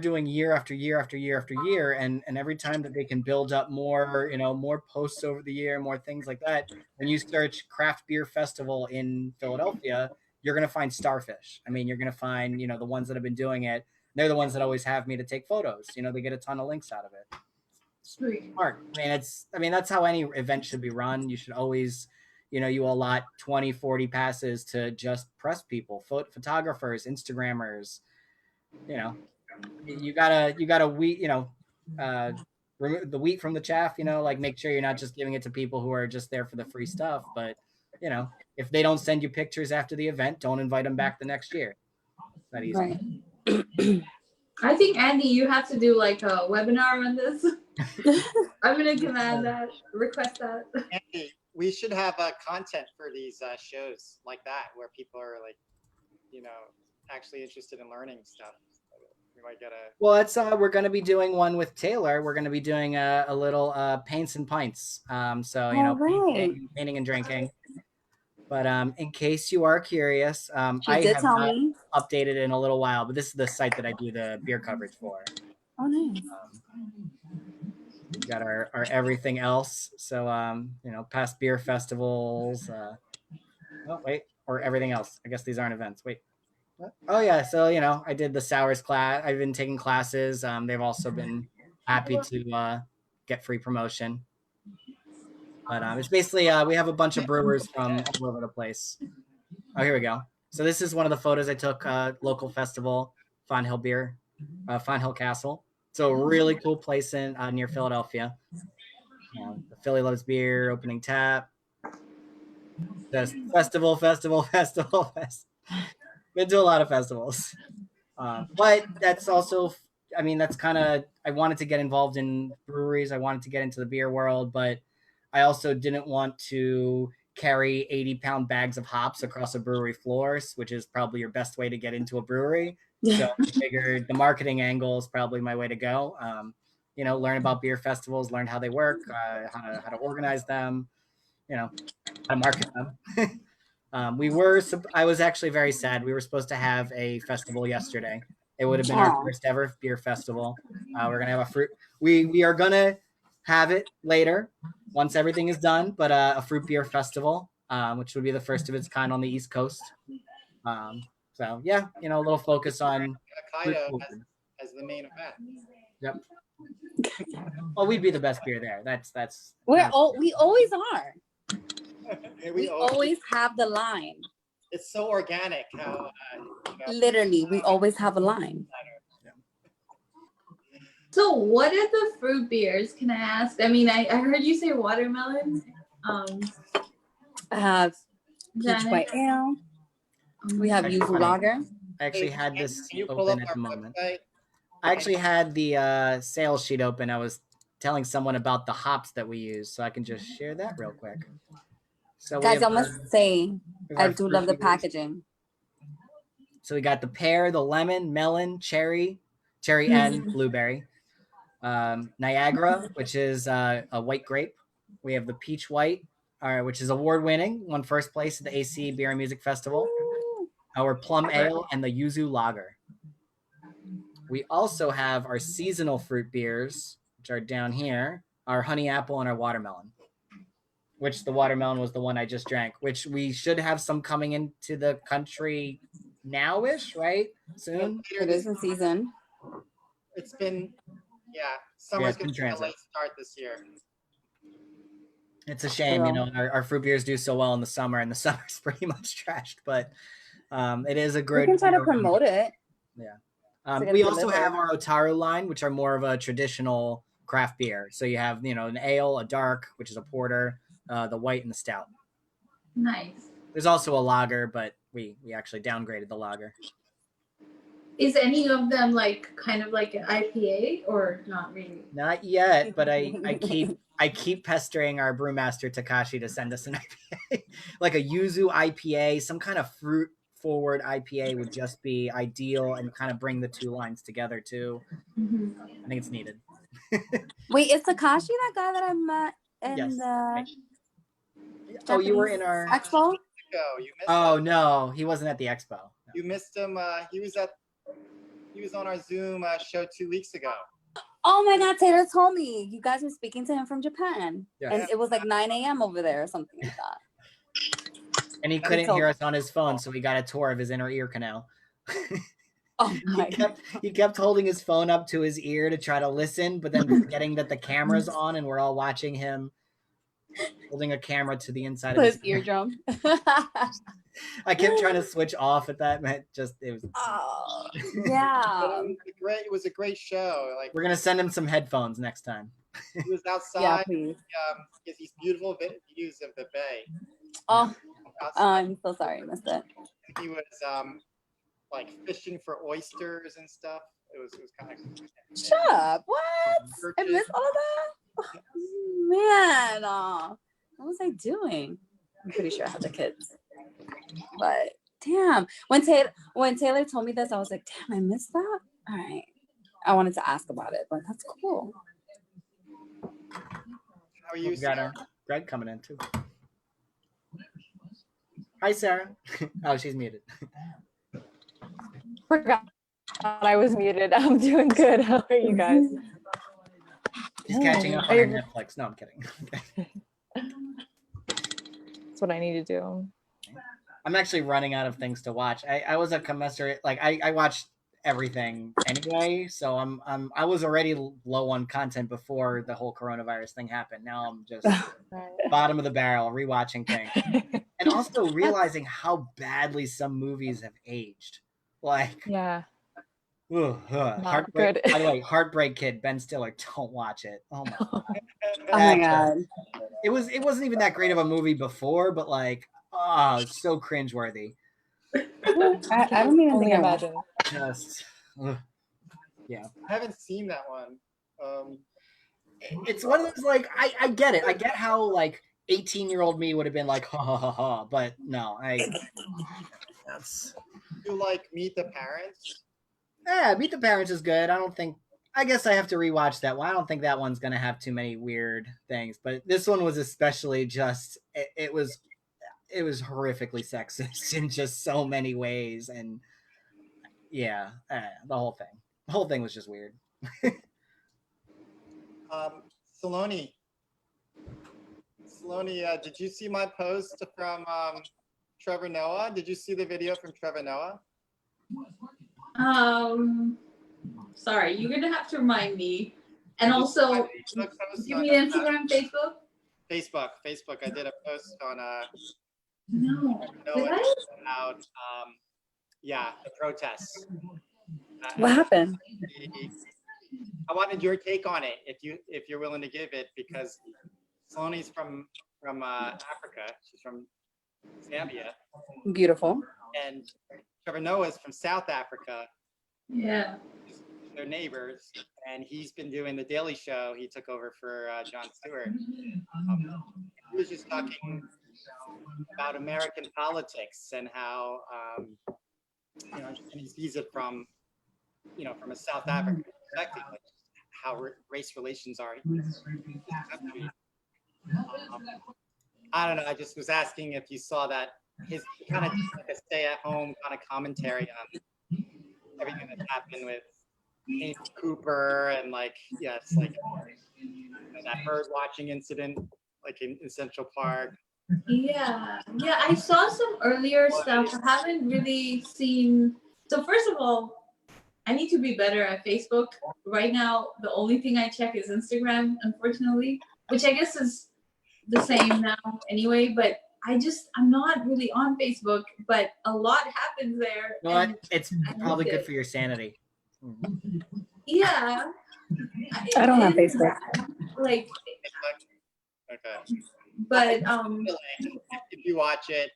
doing year after year after year after year. And every time that they can build up more, more posts over the year, more things like that. When you search craft beer festival in Philadelphia, you're going to find Starfish. I mean, you're going to find, the ones that have been doing it. They're the ones that always have me to take photos. They get a ton of links out of it. Sweet. Smart. I mean, that's how any event should be run. You should always, you allot 20, 40 passes to just press people, photographers, Instagrammers, you gotta wheat, remove the wheat from the chaff, like make sure you're not just giving it to people who are just there for the free stuff. But, if they don't send you pictures after the event, don't invite them back the next year. It's that easy. Right. I think, Andy, you have to do like a webinar on this. I'm gonna command that, request that. Andy, we should have content for these shows like that, where people are like, actually interested in learning stuff. We might get a. Well, it's we're going to be doing one with Taylor. We're going to be doing a little paints and pints. So right. painting and drinking. But in case you are curious, She I did have tell not me. updated in a little while, but this is the site that I do the beer coverage for. Oh, nice. We got our everything else. So past beer festivals. Oh wait, or everything else. I guess these aren't events. Wait. Oh yeah, so I did the sours class. I've been taking classes. They've also been happy to get free promotion. But it's basically we have a bunch of brewers from all over the place. Oh, here we go. So this is one of the photos I took. Local festival, Fawn Hill Beer, Fawn Hill Castle. So a really cool place in near Philadelphia. The Philly Loves Beer opening tap. Just festival. Been to a lot of festivals, but that's also, that's kind of, I wanted to get involved in breweries. I wanted to get into the beer world, but I also didn't want to carry 80-pound bags of hops across a brewery floors, which is probably your best way to get into a brewery. So I figured the marketing angle is probably my way to go. Learn about beer festivals, learn how they work, how to organize them, how to market them. I was actually very sad. We were supposed to have a festival yesterday. It would have been our first ever beer festival. We're gonna have a fruit. We are gonna have it later once everything is done, but a fruit beer festival, which would be the first of its kind on the East Coast. So yeah, a little focus on Hokkaido as the main event. Yep. Well, we'd be the best beer there. That's. We always are. We always always have the line. It's so organic how. Literally, we always have a line. So what are the fruit beers? Can I ask? I mean, I heard you say watermelon. I have peach Janeth? white ale. We have Actually, yuzu funny. lager. I actually had this Can you pull open up at the our moment. website? I actually had the sales sheet open. I was telling someone about the hops that we use, so I can just share that real quick. So Guys, I must say, I do love the beers. packaging. So we got the pear, the lemon, melon, cherry and blueberry. Niagara, which is a white grape. We have the peach white, which is award-winning, won first place at the AC Beer and Music Festival. Our plum ale and the yuzu lager. We also have our seasonal fruit beers, which are down here, our honey apple and our watermelon, which the watermelon was the one I just drank, which we should have some coming into the country now-ish, right? Soon. It is in season. It's been, summer's been going to be a transit. late start this year. It's a shame, Yeah. our fruit beers do so well in the summer, and the summer's pretty much trashed, but it is a We great. can try to promote it. Yeah. So We get also delivered. have our Otaru line, which are more of a traditional craft beer. So you have, an ale, a dark, which is a porter, the white, and the stout. Nice. There's also a lager, but we actually downgraded the lager. Is any of them like kind of like an IPA or not really? Not yet, but I keep pestering our brewmaster Takashi to send us an IPA, like a yuzu IPA, some kind of fruit forward IPA would just be ideal and kind of bring the two lines together too. Mm-hmm. I think it's needed. Wait, is Takashi that guy that I met in Yes. the Oh, you were Japanese in our expo? You missed Oh him. no, he wasn't at the expo. You missed him. He was on our Zoom show 2 weeks ago. Oh my God, Taylor told me you guys were speaking to him from Japan. Yes. And it was like 9 a.m. over there or something like that. And he couldn't hear us on his phone, so he got a tour of his inner ear canal. Oh my God. He kept holding his phone up to his ear to try to listen, but then forgetting that the camera's on and we're all watching him holding a camera to the inside of His his ear. eardrum. I kept trying to switch off at that, man. It was. Oh, yeah. It was a great show. Like, We're gonna send him some headphones next time. he was outside. Yeah, please. He has these beautiful views of the bay. Oh, Outside. I'm so sorry I missed it. He was like fishing for oysters and stuff. It was kind of. Shut up. What? I missed all of that? Oh, man. What was I doing? I'm pretty sure I had the kids. But damn. When Taylor told me this, I was like, damn, I missed that? All right. I wanted to ask about it, but that's cool. How are you, We got Sarah? Greg coming in too. Hi, Sarah. Oh, she's muted. Forgot I was muted. I'm doing good. How are you guys? She's catching up on her Netflix. No, I'm kidding. That's what I need to do. I'm actually running out of things to watch. I was a commensurate, like I watched everything anyway, so I was already low on content before the whole coronavirus thing happened. Now I'm just bottom of the barrel rewatching things, and also realizing how badly some movies have aged. Like, Yeah. Heartbreak. Good. By the way, Heartbreak Kid, Ben Stiller. Don't watch it. Oh my. Oh my God. It wasn't even that great of a movie before, but like, so cringeworthy. I don't even Only think imagine. Just, yeah. I haven't seen that one. It's one of those, like, I get it. I get how like 18-year-old me would have been like, ha ha ha ha, but no, that's. You like Meet the Parents? Yeah, Meet the Parents is good. I guess I have to rewatch that one. I don't think that one's gonna have too many weird things, but this one was especially just it was horrifically sexist in just so many ways, and yeah, the whole thing was just weird. Saloni, did you see my post from Trevor Noah? Did you see the video from Trevor Noah? Sorry, you're gonna have to remind me. And also, give me Instagram, Facebook. Facebook. I did a post on No, did I? about the protests. What happened? I wanted your take on it, if you're willing to give it, because Saloni's from Africa. She's from Zambia, Beautiful. and Trevor Noah's from South Africa. Yeah. They're neighbors, and he's been doing the Daily Show. He took over for Jon Stewart. He was just talking about American politics and how and he's from a South African perspective, like how race relations are in this country. I don't know. I just was asking if you saw that, his kind of just like a stay-at-home kind of commentary on everything that happened with Amy Cooper and like that bird watching incident, like in Central Park. Yeah, I saw some earlier stuff. I haven't really seen. So first of all, I need to be better at Facebook. Right now, the only thing I check is Instagram, unfortunately, which I guess is the same now anyway. But I'm not really on Facebook, but a lot happens there. You know what? It's probably good for your sanity. Yeah. I don't have Facebook. Like, Okay. but if you watch it,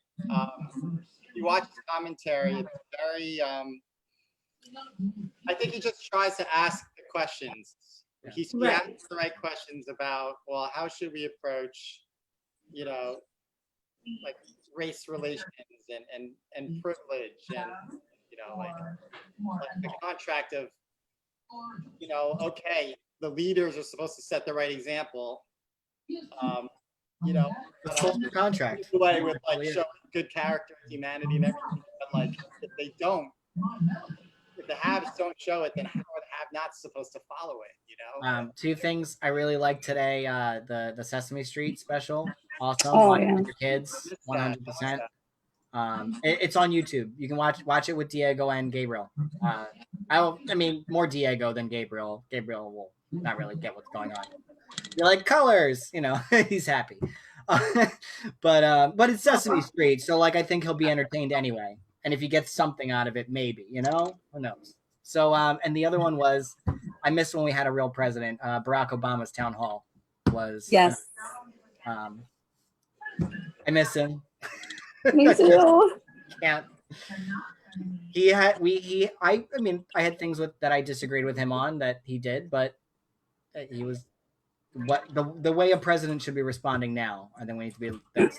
you watch the commentary, it's very I think he just tries to ask the questions. He asks the right questions about, well, how should we approach, like race relations and privilege and like the contract of, okay, the leaders are supposed to set the right example. You know, It's social contract. away with like Yeah. showing good character, humanity, and everything. But like, if they don't, if the haves don't show it, then how are the have-nots supposed to follow it? You know? Two things I really liked today. The Sesame Street special, awesome. Oh, Watch it yeah. with your kids, 100%. It's on YouTube. You can watch it with Diego and Gabriel. I mean, more Diego than Gabriel. Gabriel will not really get what's going on. You're like colors, you know, he's happy. But it's Sesame Street, so like I think he'll be entertained anyway. And if he gets something out of it, maybe, you know, who knows? So and the other one was, I miss when we had a real president. Barack Obama's town hall was Yes. I miss him. Me too. Can't. He had I mean I had things that I disagreed with him on that he did, but he was what the way a president should be responding now. I think we need to be that's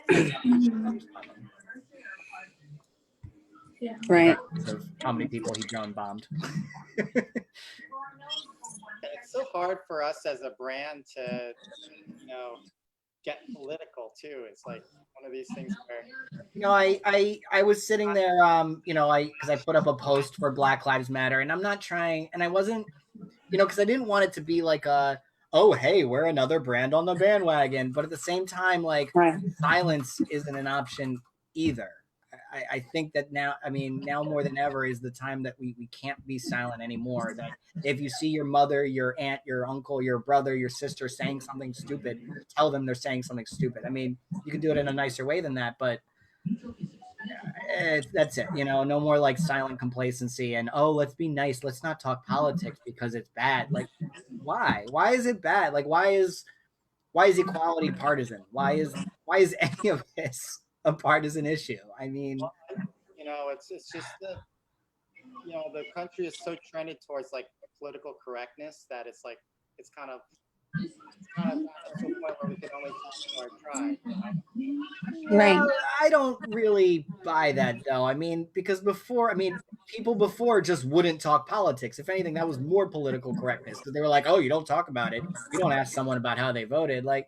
Yeah. Right. of how many people he drone bombed. It's so hard for us as a brand to, you know, get political too. It's like one of these things where You know, I was sitting there, you know, because I put up a post for Black Lives Matter, and I'm not trying, and I wasn't, you know, because I didn't want it to be like a, oh, hey, we're another brand on the bandwagon, but at the same time, like Right. silence isn't an option either. I think that now, I mean, now more than ever is the time that we can't be silent anymore. That if you see your mother, your aunt, your uncle, your brother, your sister saying something stupid, tell them they're saying something stupid. I mean, you can do it in a nicer way than that, but that's it. You know, no more like silent complacency and, oh, let's be nice. Let's not talk politics because it's bad. Like, why? Why is it bad? Like, why is equality partisan? Why is any of this a partisan issue? I mean, you know, it's just the, you know, the country is so trended towards like political correctness that it's like it's kind of gotten to a point where we can only talk our tribe. Right. yeah, I don't really buy that though. I mean, because before, I mean, people before just wouldn't talk politics. If anything, that was more political correctness because they were like, "Oh, you don't talk about it. You don't ask someone about how they voted." Like,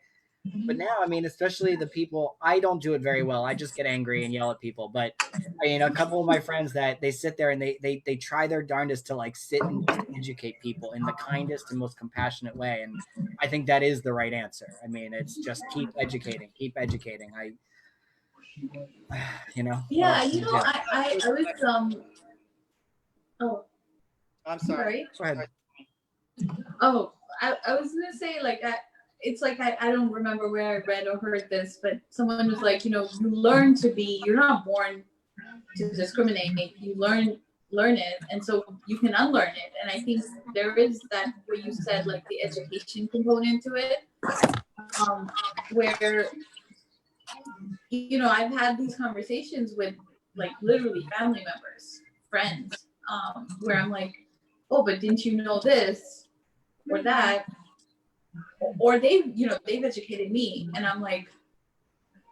but now, I mean, especially the people, I don't do it very well. I just get angry and yell at people. But I mean, a couple of my friends that they sit there and they try their darndest to like sit and just educate people in the kindest and most compassionate way. And I think that is the right answer. I mean, it's just keep educating, keep educating. You know. Yeah, you know, I was oh, I'm sorry. sorry. Go ahead. Oh, I was gonna say like it's like I don't remember where I read or heard this, but someone was like, you know, you learn to be, you're not born to discriminate. You learn it, and so you can unlearn it. And I think there is that what you said, like the education component to it, where you know I've had these conversations with like literally family members, friends, where I'm like, oh, but didn't you know this or that? Or they've educated me, and I'm like,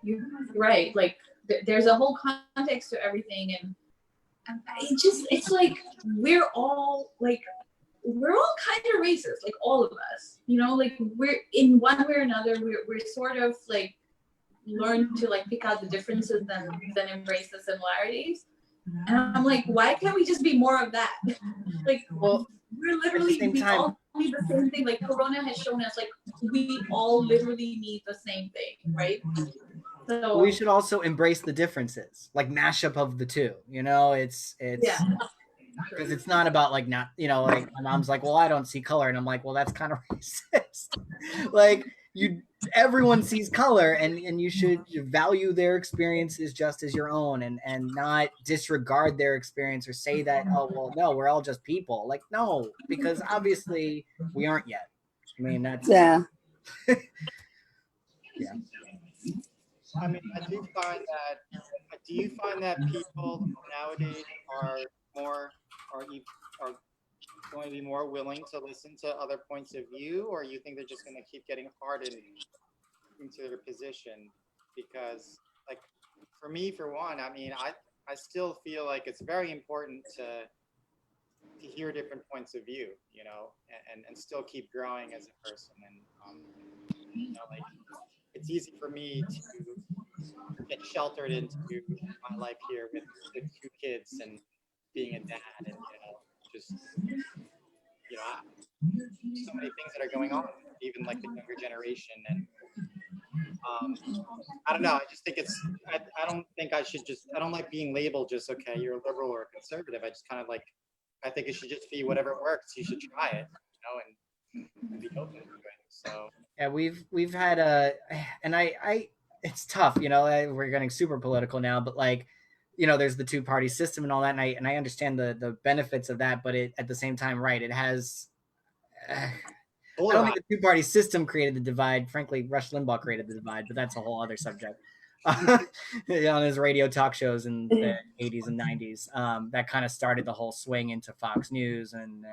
you're right. Like there's a whole context to everything, and it's like we're all kind of racist, like all of us, you know, like we're in one way or another, we're sort of like learn to like pick out the differences than embrace the similarities. And I'm like, why can't we just be more of that? Like, well, we're literally, we all need the same thing. Like Corona has shown us, like, we all literally need the same thing, right? So we should also embrace the differences, like mashup of the two. You know, it's yeah. Because it's not about like not, you know, like my mom's like, well, I don't see color, and I'm like, well, that's kind of racist. Like everyone sees color, and you should value their experiences just as your own, and not disregard their experience or say that, oh, well, no, we're all just people. Like, no, because obviously we aren't yet. I mean, that's Yeah. yeah. I mean, I do find that. Do you find that people nowadays are going to be more willing to listen to other points of view, or you think they're just going to keep getting hardened into their position? Because, like, for me, for one, I mean, I still feel like it's very important to to hear different points of view, you know, and still keep growing as a person. And you know, like it's easy for me to get sheltered into my life here with 2 kids and being a dad, and you know, just you know, so many things that are going on, even like the younger generation, and I don't know. I just think it's. I don't think I should just. I don't like being labeled just okay. You're a liberal or a conservative. I just kind of like. I think it should just be whatever works. You should try it, you know, and be open to it. So Yeah, we've had and I it's tough, you know. We're getting super political now, but like, you know, there's the 2-party system and all that, and I understand the benefits of that, but it at the same time, right? It has. I don't think the 2-party system created the divide. Frankly, Rush Limbaugh created the divide, but that's a whole other subject. On his radio talk shows in the 80s and 90s, that kind of started the whole swing into Fox News, and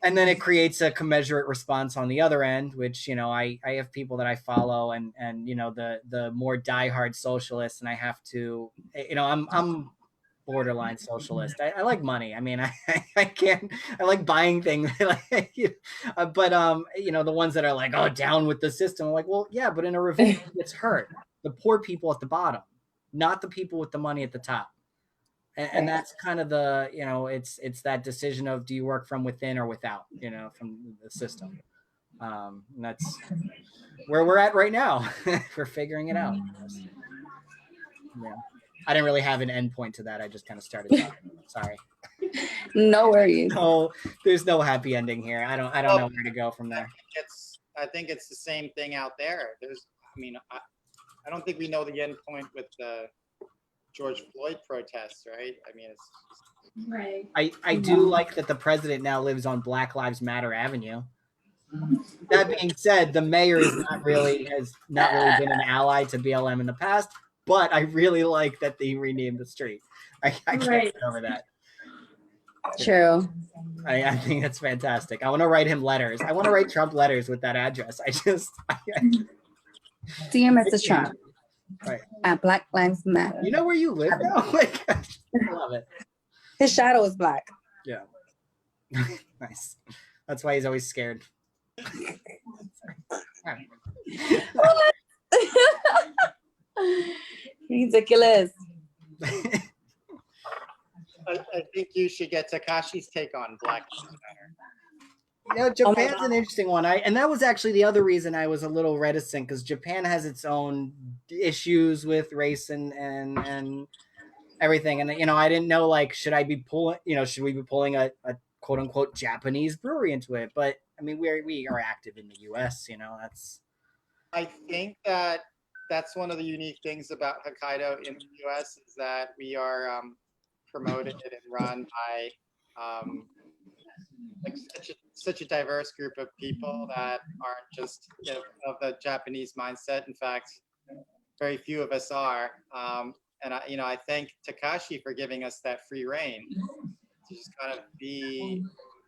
then it creates a commensurate response on the other end, which, you know, I have people that I follow, and you know, the more diehard socialists, and I have to, you know, I'm borderline socialist. I like money. I mean, I can't. I like buying things. But you know, the ones that are like, oh, down with the system. I'm like, well, yeah, but in a revolt, who gets hurt? The poor people at the bottom, not the people with the money at the top. And that's kind of the, you know, it's that decision of, do you work from within or without, you know, from the system. And that's where we're at right now. We're figuring it out. Yeah. I didn't really have an end point to that. I just kind of started talking. Sorry. No worries. No, there's no happy ending here. I don't know where to go from there. I think it's the same thing out there. I mean, I don't think we know the end point with the George Floyd protests, right? I mean, it's Right. I do like that the president now lives on Black Lives Matter Avenue. That being said, the mayor has not really been an ally to BLM in the past, but I really like that they renamed the street. I can't get over that. True. I think that's fantastic. I want to write him letters. I want to write Trump letters with that address. Dear Mr. Trump, right. At Black Lives Matter. You know where you live now? Like, I love it. His shadow is black. Yeah. Nice. That's why he's always scared. Ridiculous. I think you should get Takashi's take on Black Lives Matter. You know, Japan's an interesting one. And that was actually the other reason I was a little reticent, because Japan has its own issues with race and everything. And, you know, I didn't know, like, should we be pulling a quote unquote Japanese brewery into it? But I mean, we are active in the US, you know, I think that's one of the unique things about Hokkaido in the US is that we are promoted and run by like such a diverse group of people that aren't just, you know, of the Japanese mindset. In fact, very few of us are. And I thank Takashi for giving us that free reign to just kind of be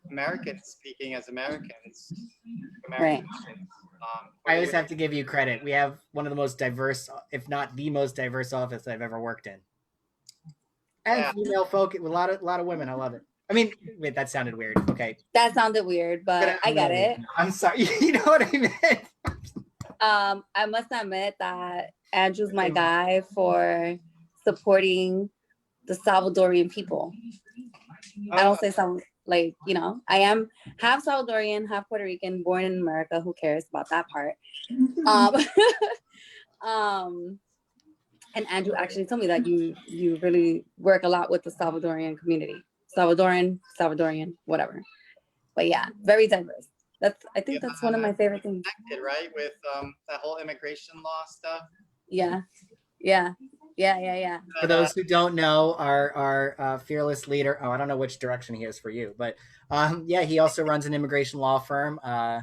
Americans speaking as Americans. Right. I always have to give you credit. We have one of the most diverse, if not the most diverse office I've ever worked in. And female folk, a lot of women. I love it. I mean, wait, that sounded weird. Okay. That sounded weird, but I get it. I'm sorry. You know what I meant? I must admit that Andrew's my guy for supporting the Salvadorian people. I don't say some, like, you know, I am half Salvadorian, half Puerto Rican, born in America. Who cares about that part? And Andrew actually told me that you really work a lot with the Salvadorian community. Salvadorian, whatever. But yeah, very diverse. I think that's one of my favorite things. Connected, right, with that whole immigration law stuff. Yeah. For those who don't know, our fearless leader. Oh, I don't know which direction he is for you, but he also runs an immigration law firm. Wu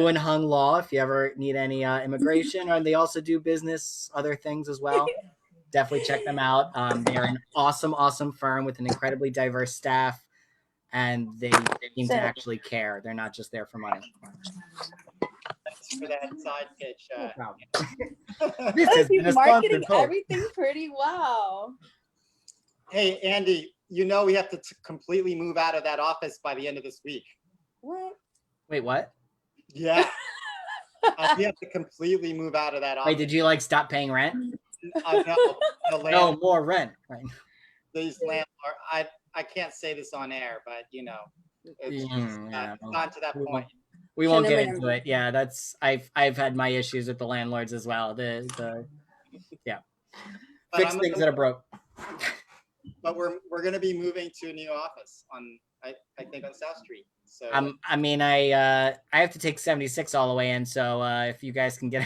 and Hung Law. If you ever need any immigration, and they also do business, other things as well. Definitely check them out. They are an awesome firm with an incredibly diverse staff, and they seem to actually care. They're not just there for money. Thanks for that side pitch. No problem. This has been a marketing sponsored post. everything pretty well. Hey, Andy, you know we have to completely move out of that office by the end of this week. What? Wait, what? Yeah. We have to completely move out of that office. Wait, did you like stop paying rent? No, the No, more rent. Right. these landlord. I can't say this on air, but you know, it's Yeah, it's gone to that point. We won't Shouldn't get have into it. Yeah, that's I've had my issues with the landlords as well. Yeah. But Fix things that are broke. But we're gonna be moving to a new office on I think on South Street. So I have to take 76 all the way in, so if you guys can get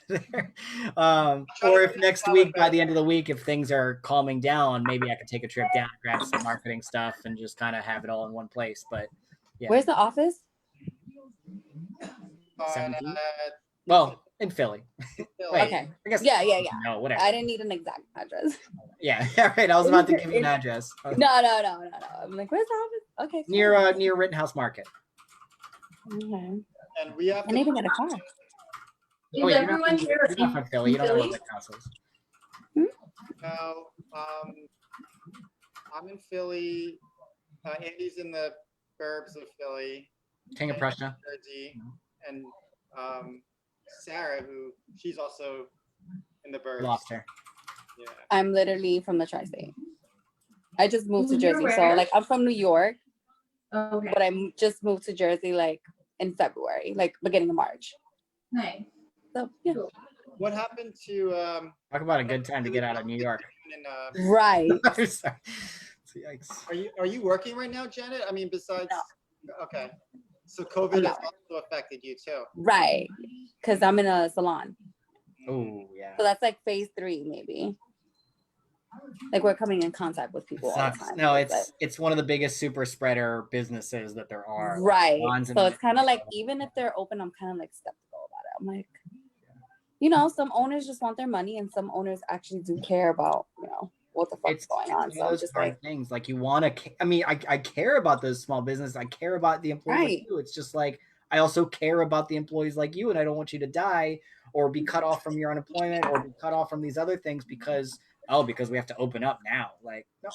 there. Or if next week, by the end of the week, if things are calming down, maybe I could take a trip down, grab some marketing stuff, and just kind of have it all in one place. But yeah. Where's the office? 17? Well, in Philly. Wait, Okay. I guess. Yeah. No, whatever. I didn't need an exact address. Yeah. All right. I was about to give you an address. No. I'm like, where's the office? Okay. Near near Rittenhouse Market. Okay. And we have I need to get a car. Is Oh, wait, everyone here? You're not from Philly. You don't know where Rittenhouse is. No, I'm in Philly. Andy's in the burbs of Philly. King of Prussia. Jersey, and Sarah, who she's also in the burbs. Lost her. Yeah. I'm literally from the tri-state. I just moved to You're Jersey, so where? like I'm from New York, Okay. but I just moved to Jersey like in February, like beginning of March. Nice. So yeah. Cool. What happened to Talk about a good time to get out of New York. in, Right. I'm sorry. Yikes. are you working right now, Janet? I mean, besides okay. So COVID I'm has not. also affected you too. Right. Because I'm in a salon. Oh yeah. So that's like phase 3, maybe. Like we're coming in contact with people all the time. No, but- it's one of the biggest super spreader businesses that there are. right. Salons and So it's kind of like, even if they're open, I'm kind of like skeptical about it. I'm like, you know, some owners just want their money, and some owners actually do care about, you know, what the fuck's going on. one So of I'm those just hard like, things. Like you want to. I mean, I care about those small businesses. I care about the employees Right. like you. It's just like I also care about the employees like you, and I don't want you to die or be cut off from your unemployment or be cut off from these other things because we have to open up now. Like no.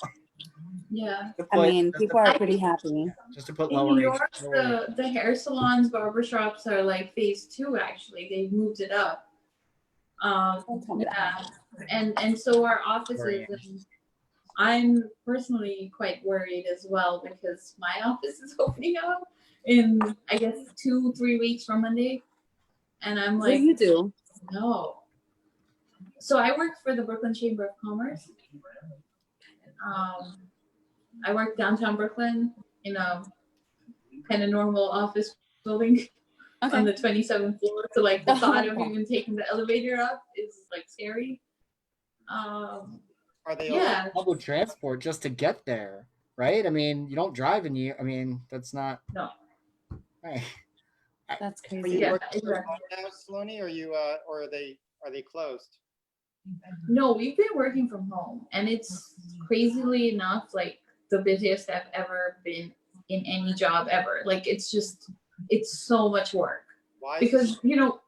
Yeah. I mean, people are pretty happy. Just to put In lower New rates. York, the hair salons, barbershops are like phase 2. Actually, they moved it up. Don't tell me that. Yeah, and so our offices. And I'm personally quite worried as well because my office is opening up in I guess 2-3 weeks from Monday, and I'm What do like, you do? no. So I work for the Brooklyn Chamber of Commerce. I work downtown Brooklyn in a kind of normal office building on the 27th floor. So like the thought of even taking the elevator up is like scary. Are they Yeah. Public transport just to get there, right? I mean, you don't drive in you. I mean, that's not. No. Right. That's Are you crazy. Yeah, working from exactly. home now, Saloni, or you or are they closed? No, we've been working from home, and it's crazily enough like the busiest I've ever been in any job ever. Like it's so much work. Why? Because you know,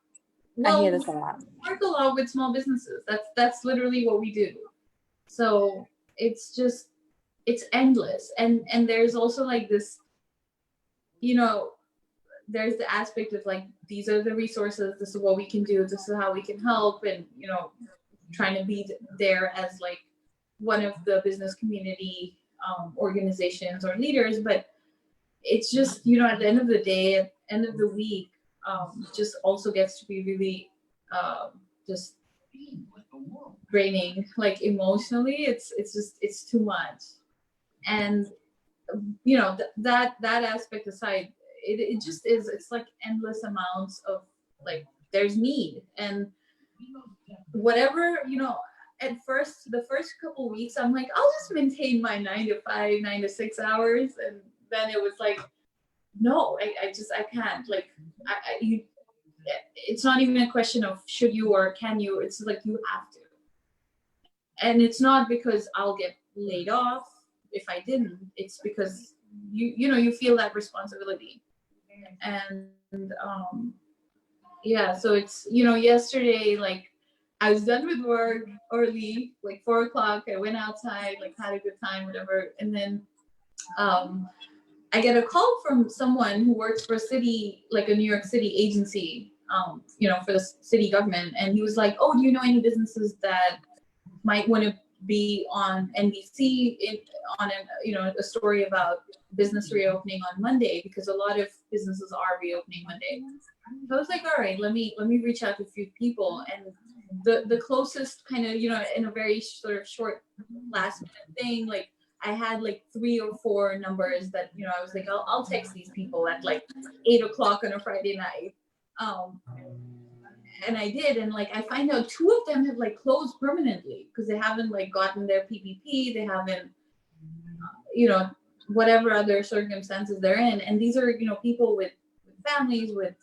I hear this a lot. we work a lot with small businesses. That's literally what we do. So it's endless, and there's also like this, you know, there's the aspect of like these are the resources. This is what we can do. This is how we can help, and you know, trying to be there as like one of the business community organizations or leaders. But it's just, you know, at the end of the day, at the end of the week, just also gets to be really just draining, like emotionally. It's too much. And you know, that aspect aside, it just is, it's like endless amounts of like there's need, and whatever, you know, at first the first couple weeks I'm like, I'll just maintain my 9 to 5, 9 to 6 hours, and then it was like, no, I can't. Like it's not even a question of should you or can you, it's like you have to. And it's not because I'll get laid off if I didn't, it's because you know, you feel that responsibility. And yeah, so it's, you know, yesterday, like I was done with work early, like 4 o'clock. I went outside, like had a good time, whatever. And then I get a call from someone who works for a city, like a New York City agency, for the city government. And he was like, "Oh, do you know any businesses that might want to be on NBC on a story about business reopening on Monday, because a lot of businesses are reopening Monday." So I was like, all right, let me reach out to a few people. And the closest kind of, in a very sort of short last minute thing, like I had like 3 or 4 numbers that, I was like, I'll text these people at like 8 o'clock on a Friday night. And I did, and like I find out 2 of them have like closed permanently because they haven't like gotten their PPP, they haven't, whatever other circumstances they're in, and these are people with families, with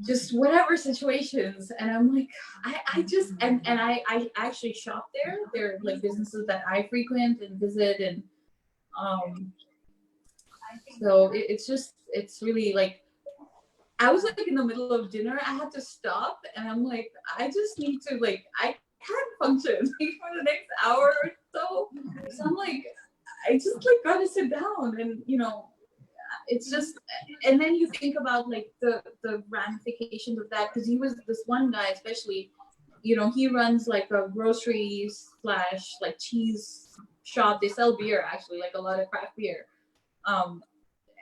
just whatever situations, and I'm like, I just and I actually shop there. They're like businesses that I frequent and visit, and so it's really like. I was like in the middle of dinner. I had to stop, and I'm like, I just need to like, I can't function like for the next hour or so. So I'm like, I just like gotta sit down, and it's just. And then you think about like the ramifications of that, because he was this one guy, especially, he runs like a groceries / like cheese shop. They sell beer actually, like a lot of craft beer,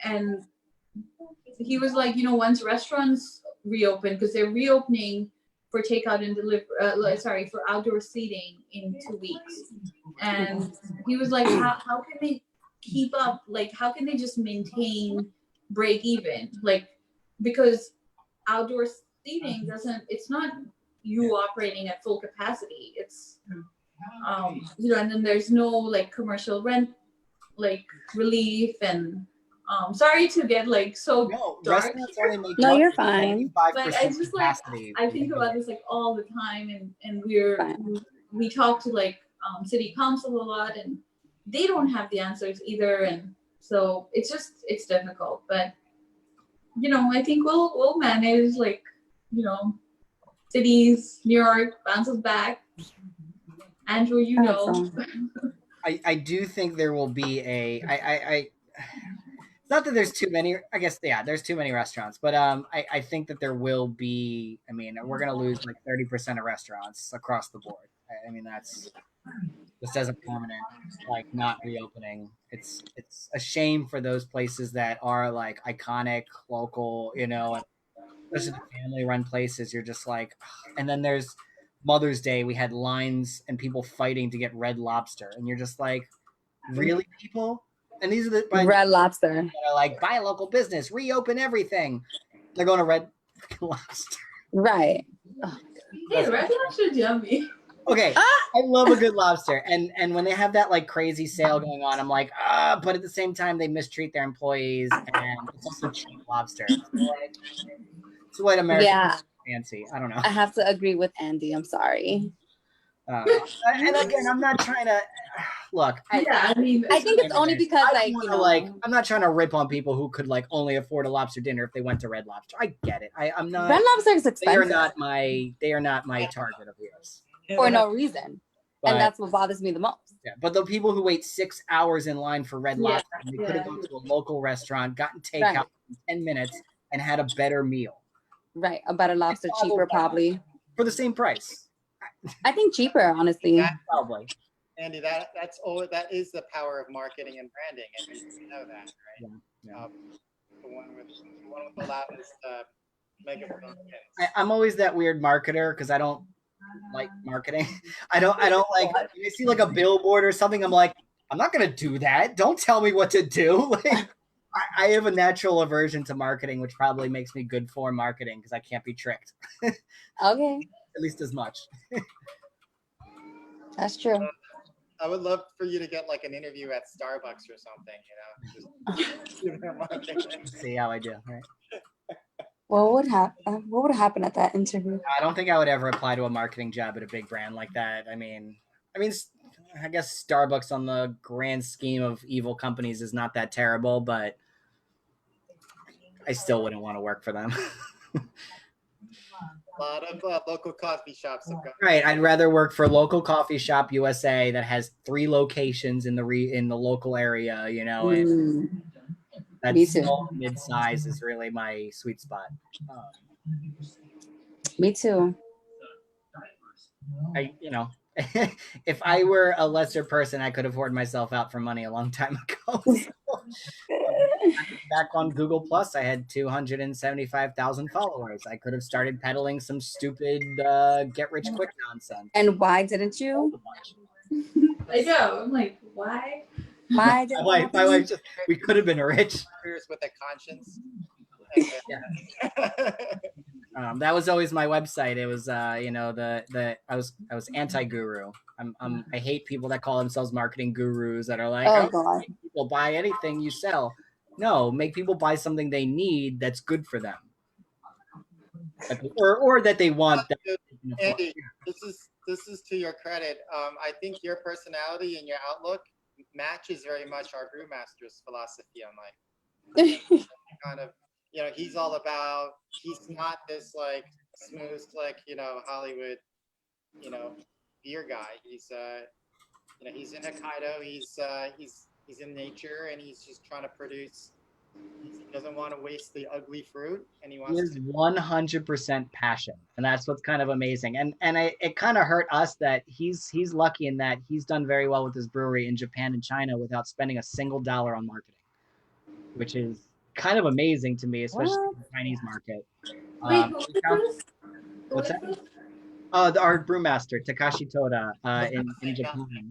and. He was like, once restaurants reopen, because they're reopening for takeout and delivery, for outdoor seating in 2 weeks. And he was like, how can they keep up? Like, how can they just maintain break even? Like, because outdoor seating it's not you operating at full capacity. It's, and then there's no like commercial rent, like relief, and sorry to get like so dark. No, you're fine. Like I just like I think about this like all the time, and we talk to like city council a lot, and they don't have the answers either, and so it's difficult. But I think we'll manage. Like cities, New York bounces back. Andrew, I do think there will be I not that there's too many. I guess there's too many restaurants, but I think that there will be. I mean, we're gonna lose like 30% of restaurants across the board. I mean, that's just as a permanent, like not reopening. It's a shame for those places that are like iconic, local, and especially the family-run places. You're just like, and then there's Mother's Day. We had lines and people fighting to get Red Lobster, and you're just like, really, people? And these are the Red Lobster. That are like, buy a local business, reopen everything. They're going to Red Lobster. Right. Oh, hey, Red Lobster's yummy. Okay, I love a good lobster, and when they have that like crazy sale going on, I'm like, but at the same time they mistreat their employees, and it's also cheap lobster. It's what American fancy. I don't know. I have to agree with Andy. I'm sorry. And again, I'm not trying to look. I think it's only because I'm not trying to rip on people who could like only afford a lobster dinner if they went to Red Lobster. I get it. I'm not. Red Lobster is expensive. They are not my target of yours. For no reason. And that's what bothers me the most. Yeah, but the people who wait 6 hours in line for Red Lobster, they could have gone to a local restaurant, gotten takeout in 10 minutes, and had a better meal. Right, a better lobster, cheaper probably. For the same price. I think cheaper, honestly. Probably. Andy, that is the power of marketing and branding, and you know that, right? Yeah. The one with the loudest megaphone. I'm always that weird marketer because I don't like marketing. I don't like when I see like a billboard or something, I'm like, I'm not gonna do that. Don't tell me what to do. Like I have a natural aversion to marketing, which probably makes me good for marketing because I can't be tricked. Okay. At least as much. That's true. I would love for you to get like an interview at Starbucks or something, See how I do, right? What would happen at that interview? I don't think I would ever apply to a marketing job at a big brand like that. I mean, I guess Starbucks on the grand scheme of evil companies is not that terrible, but I still wouldn't want to work for them. A lot of local coffee shops have got. Right. I'd rather work for local coffee shop USA that has 3 locations in the local area, you know, and Mm, that me too. small mid-size is really my sweet spot. Me too. You know, if I were a lesser person, I could have hoarded myself out for money a long time ago. Back on Google Plus, I had 275,000 followers. I could have started peddling some stupid get rich quick nonsense. And why didn't you? I know. I'm like, why? Why did my wife just, we could have been rich. With a conscience. That was always my website. It was you know, I was anti-guru. I hate people that call themselves marketing gurus that are like, Oh God. make people buy anything you sell. No, make people buy something they need that's good for them, or that they want. That they can afford. Andy, this is to your credit. I think your personality and your outlook matches very much our brewmaster's philosophy on life. Kind of, you know, he's all about. He's not this like smooth, like, you know, Hollywood, you know, beer guy. He's you know, he's in Hokkaido. He's in nature, and he's just trying to produce. He doesn't want to waste the ugly fruit, and he wants to 100% passion, and that's what's kind of amazing. And it kind of hurt us that he's lucky in that he's done very well with his brewery in Japan and China without spending a single dollar on marketing, which is kind of amazing to me, especially in the Chinese market. What's that? Our brewmaster Takashi Toda in Japan.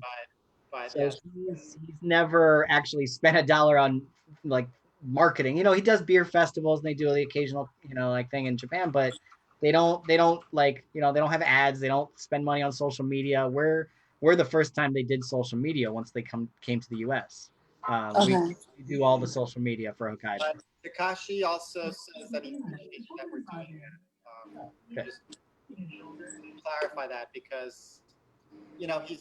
So he's never actually spent a dollar on like marketing. You know, he does beer festivals and they do the occasional, you know, like thing in Japan, but they don't like, you know, they don't have ads. They don't spend money on social media. We're the first time they did social media once they came to the US. We do all the social media for Hokkaido. But Takashi also says that he appreciates that we're doing it. Just clarify that because, you know, he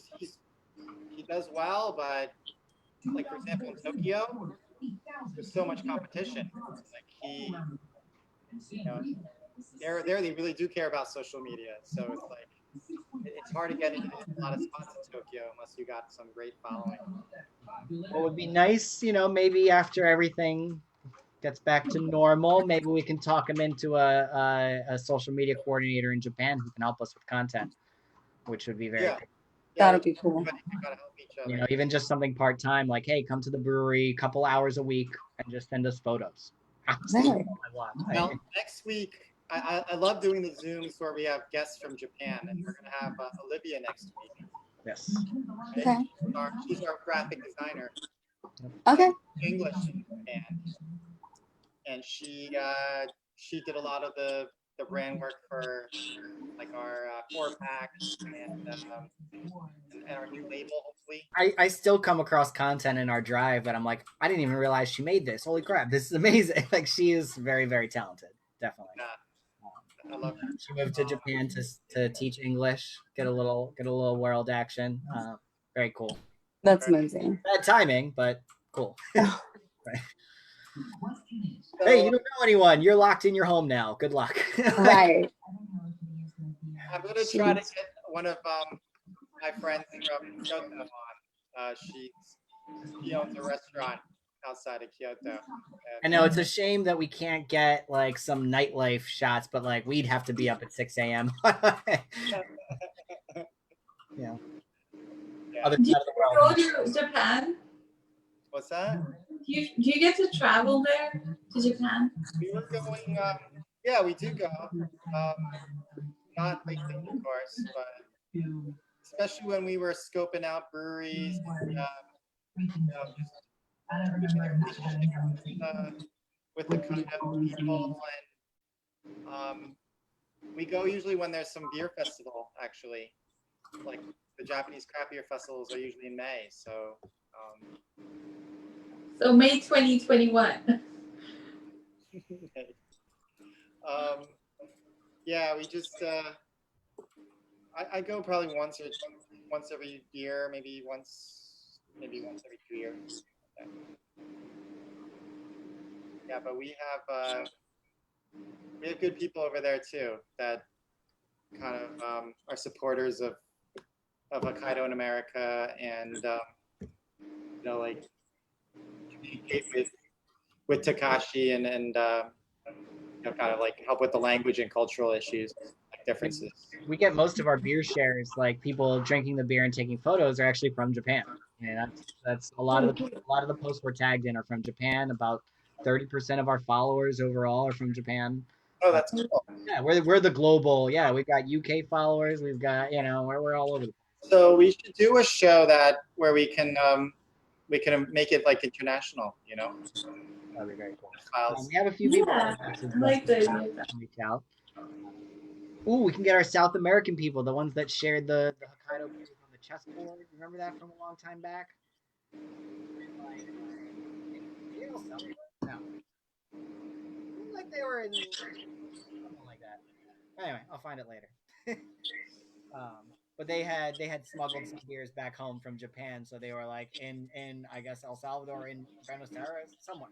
does well, but like for example in Tokyo, there's so much competition. Like he, you know, there they really do care about social media. So it's like it's hard to get into a lot of spots in Tokyo unless you got some great following. Well, it would be nice, you know, maybe after everything gets back to normal, maybe we can talk him into a social media coordinator in Japan who can help us with content, which would be very cool. That'll be cool. You know, even just something part-time, like, hey, come to the brewery a couple hours a week and just send us photos. Right. Well, next week, I love doing the Zooms where we have guests from Japan, and we're going to have Olivia next week. Yes. Okay. She's our graphic designer. Okay. English in Japan. And she did a lot of the brand work for like our 4-pack and our new label, hopefully. I still come across content in our drive that I'm like, I didn't even realize she made this. Holy crap, this is amazing. Like, she is very, very talented. Definitely. I love her. She moved to Japan to teach English, get a little world action. Very cool. That's amazing. Bad timing, but cool. Right. Hey, you don't know anyone. You're locked in your home now. Good luck. Right. I'm going to try to get one of my friends from Kyoto on. She owns a restaurant outside of Kyoto. I know it's a shame that we can't get like some nightlife shots, but like we'd have to be up at 6 a.m. Yeah. Other Do side of the world. you go to Japan? What's that? Do you get to travel there to Japan? We were going. Yeah, we do go. Not lately, of course, but especially when we were scoping out breweries. You know, with the Kaido people, and we go usually when there's some beer festival. Actually, like the Japanese craft beer festivals are usually in May. So. So May 2021. Yeah, we just I go probably once every year, maybe once every 2 years. Yeah, but we have good people over there too that kind of are supporters of Hokkaido in America, and like communicate with Takashi and kind of like help with the language and cultural issues, like differences. We get most of our beer shares, like people drinking the beer and taking photos, are actually from Japan. Yeah, that's a lot of the posts we're tagged in are from Japan. About 30% of our followers overall are from Japan. Oh, that's cool. Yeah, we're the global. Yeah, we've got UK followers. We've got we're all over. So we should do a show where we can make it like international. That'd be very cool. Files. We have a few people. Yeah, I like the idea of that. Reach out. Ooh, we can get our South American people, the ones that shared the Hokkaido pictures on the chessboard. Remember that from a long time back? No. Like they were in something like that. Anyway, I'll find it later. But they had smuggled some beers back home from Japan, so they were like in I guess El Salvador, in Buenos Aires, somewhere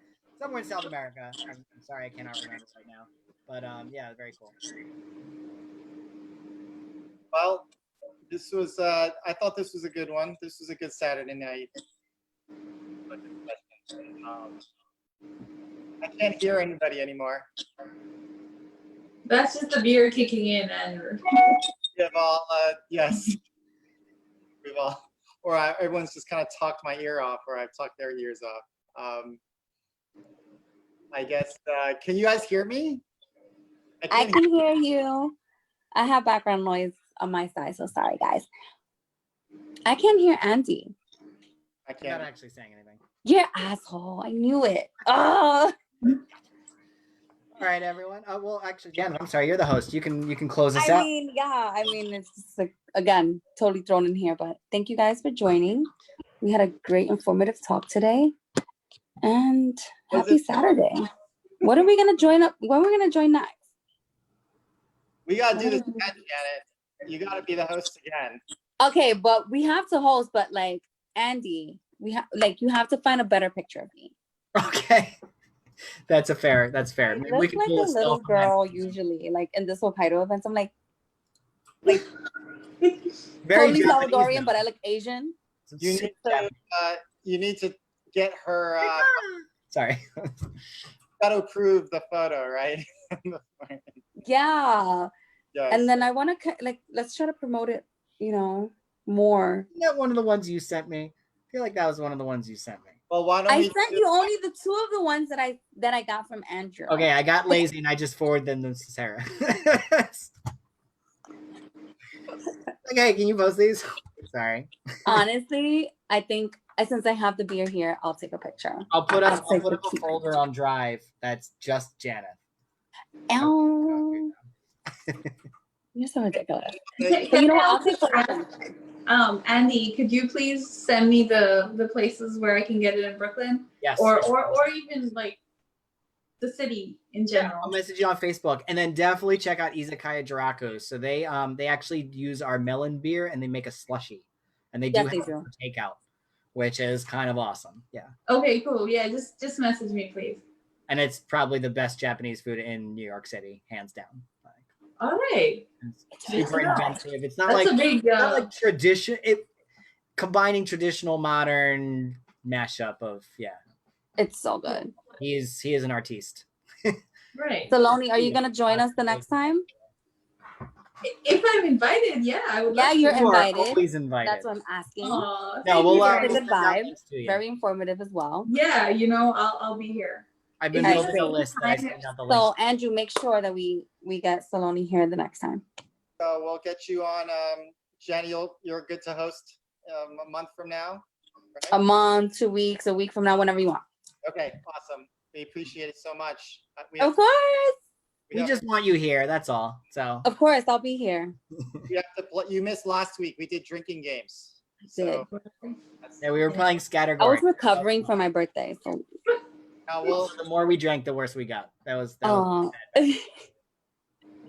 in South America. I'm sorry, I cannot remember right now. But yeah, very cool. Well, this was I thought this was a good one. This was a good Saturday night. I can't hear anybody anymore. That's just the beer kicking in, Andrew. We have all yes. We've all, or everyone's just kind of talked my ear off, or I've talked their ears off. I guess. Can you guys hear me? I can hear you. I have background noise on my side, so sorry, guys. I can't hear Andy. I I'm not can't. actually saying anything. You're asshole. I knew it. Oh. All right, everyone. Well, actually, Jan, I'm sorry. You're the host. You can close us I out. mean, yeah. I mean, it's just like, again, totally thrown in here, but thank you guys for joining. We had a great informative talk today, and happy Saturday. What are we gonna join up? When are we gonna join next? We gotta do this again, Janet. You gotta be the host again. Okay, but we have to host. But like Andy, we have you have to find a better picture of me. Okay. That's fair. I Maybe look we can like pull a a little still from that. girl usually, like in this Hokkaido events. I'm like Very totally Japanese, Salvadorian, though. but I look Asian. You need to get her. Sorry. Gotta approve the photo, right? Yeah. Yes. And then I want to let's try to promote it, more. Isn't that one of the ones you sent me? I feel like that was one of the ones you sent me. Well, why don't I we sent you only the two of the ones that I got from Andrew. Okay, I got lazy and I just forwarded them to Sarah. Okay, can you post these? Sorry. Honestly, I think since I have the beer here, I'll take a picture. I'll put up take a the cute folder on Drive that's just Janeth. Ow. You're so ridiculous. Can But you know I what? I'll also take the ask, Andy, could you please send me the places where I can get it in Brooklyn? Yes. Or even like the city in general. I'll message you on Facebook, and then definitely check out Izakaya Jiraku. So they actually use our melon beer and they make a slushy, and they do have a takeout, which is kind of awesome. Yeah. Okay, cool. Yeah, just message me, please. And it's probably the best Japanese food in New York City, hands down. All right. It's super inventive. It's not That's like a big, not like tradition. It combining traditional modern mashup of It's so good. He is an artiste. Right. Saloni, are you gonna join us the next time? If I'm invited, yeah, I would. Yeah, you're invited. Always invited. That's what I'm asking. No, we'll it's a good vibe. Very informative as well. Yeah, I'll be here. I've been building a list that I sent out the list. So Andrew, make sure that we get Saloni here the next time. So we'll get you on. Jenny, you're good to host a month from now. Right? A month, 2 weeks, a week from now, whenever you want. Okay, awesome. We appreciate it so much. Of course. We just want you here. That's all. So. Of course, I'll be here. You missed last week. We did drinking games. So, yeah, we were playing Scattergory. I was recovering from my birthday, so. The more we drank, the worse we got. That was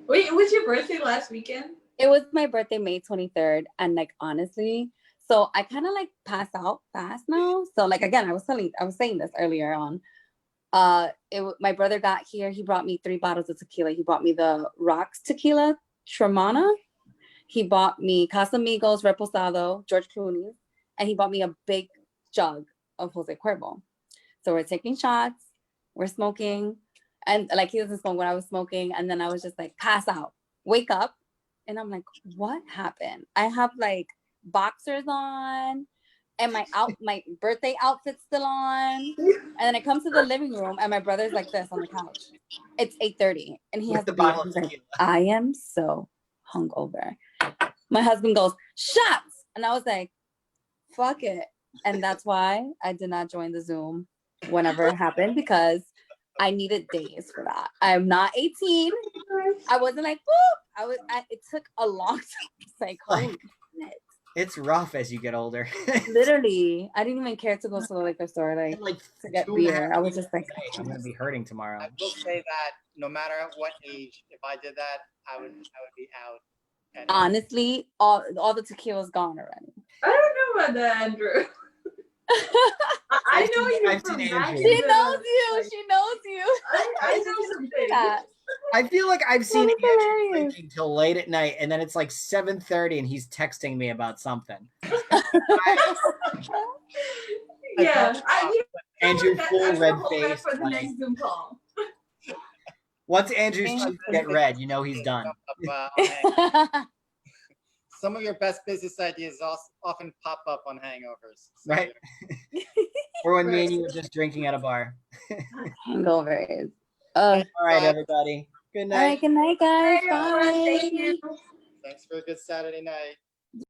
Wait, was your birthday last weekend? It was my birthday, May 23rd, and honestly, so I kind of pass out fast now. So again, I was saying this earlier on. My brother got here. He brought me 3 bottles of tequila. He brought me the Rocks tequila, Tremana. He bought me Casamigos Reposado, George Clooney, and he bought me a big jug of Jose Cuervo. So we're taking shots, we're smoking, and like he doesn't smoke when I was smoking, and then I was just like pass out, wake up, and I'm like, what happened? I have like boxers on, and my birthday outfit's still on, and then I come to the living room, and my brother's like this on the couch. It's 8:30, and he With has the the beer. bottle of He's like, tequila. I am so hungover. My husband goes, shots, and I was like, fuck it. And that's why I did not join the Zoom whenever it happened, because I needed days for that. I'm not 18. I wasn't like, whoop. It took a long time. It's like, holy shit. It's rough as you get older. Literally, I didn't even care to go to the liquor store Like to get 2.5 beer. I was years just like, today, I'm gonna be hurting tomorrow. I will say that no matter at what age, if I did that, I would be out. And honestly, all the tequila's gone already. I don't know about that, Andrew. I know you I've from seen back Andrew. in She the- knows you. like, She knows you. I know some things. That. I feel like I've seen That is Andrew hilarious. drinking till late at night, and then it's like 7:30, and he's texting me about something. Yeah, Andrew full red face face. for the Like, next Zoom call. once Andrew's cheeks get red, you know he's done. some of your best business ideas often pop up on hangovers. So Right. Or when me Right. and you were just drinking at a bar. Hangovers. All right, everybody. Good All night. right, good night, guys. Bye, everyone. Bye. Thank you. Thanks for a good Saturday night.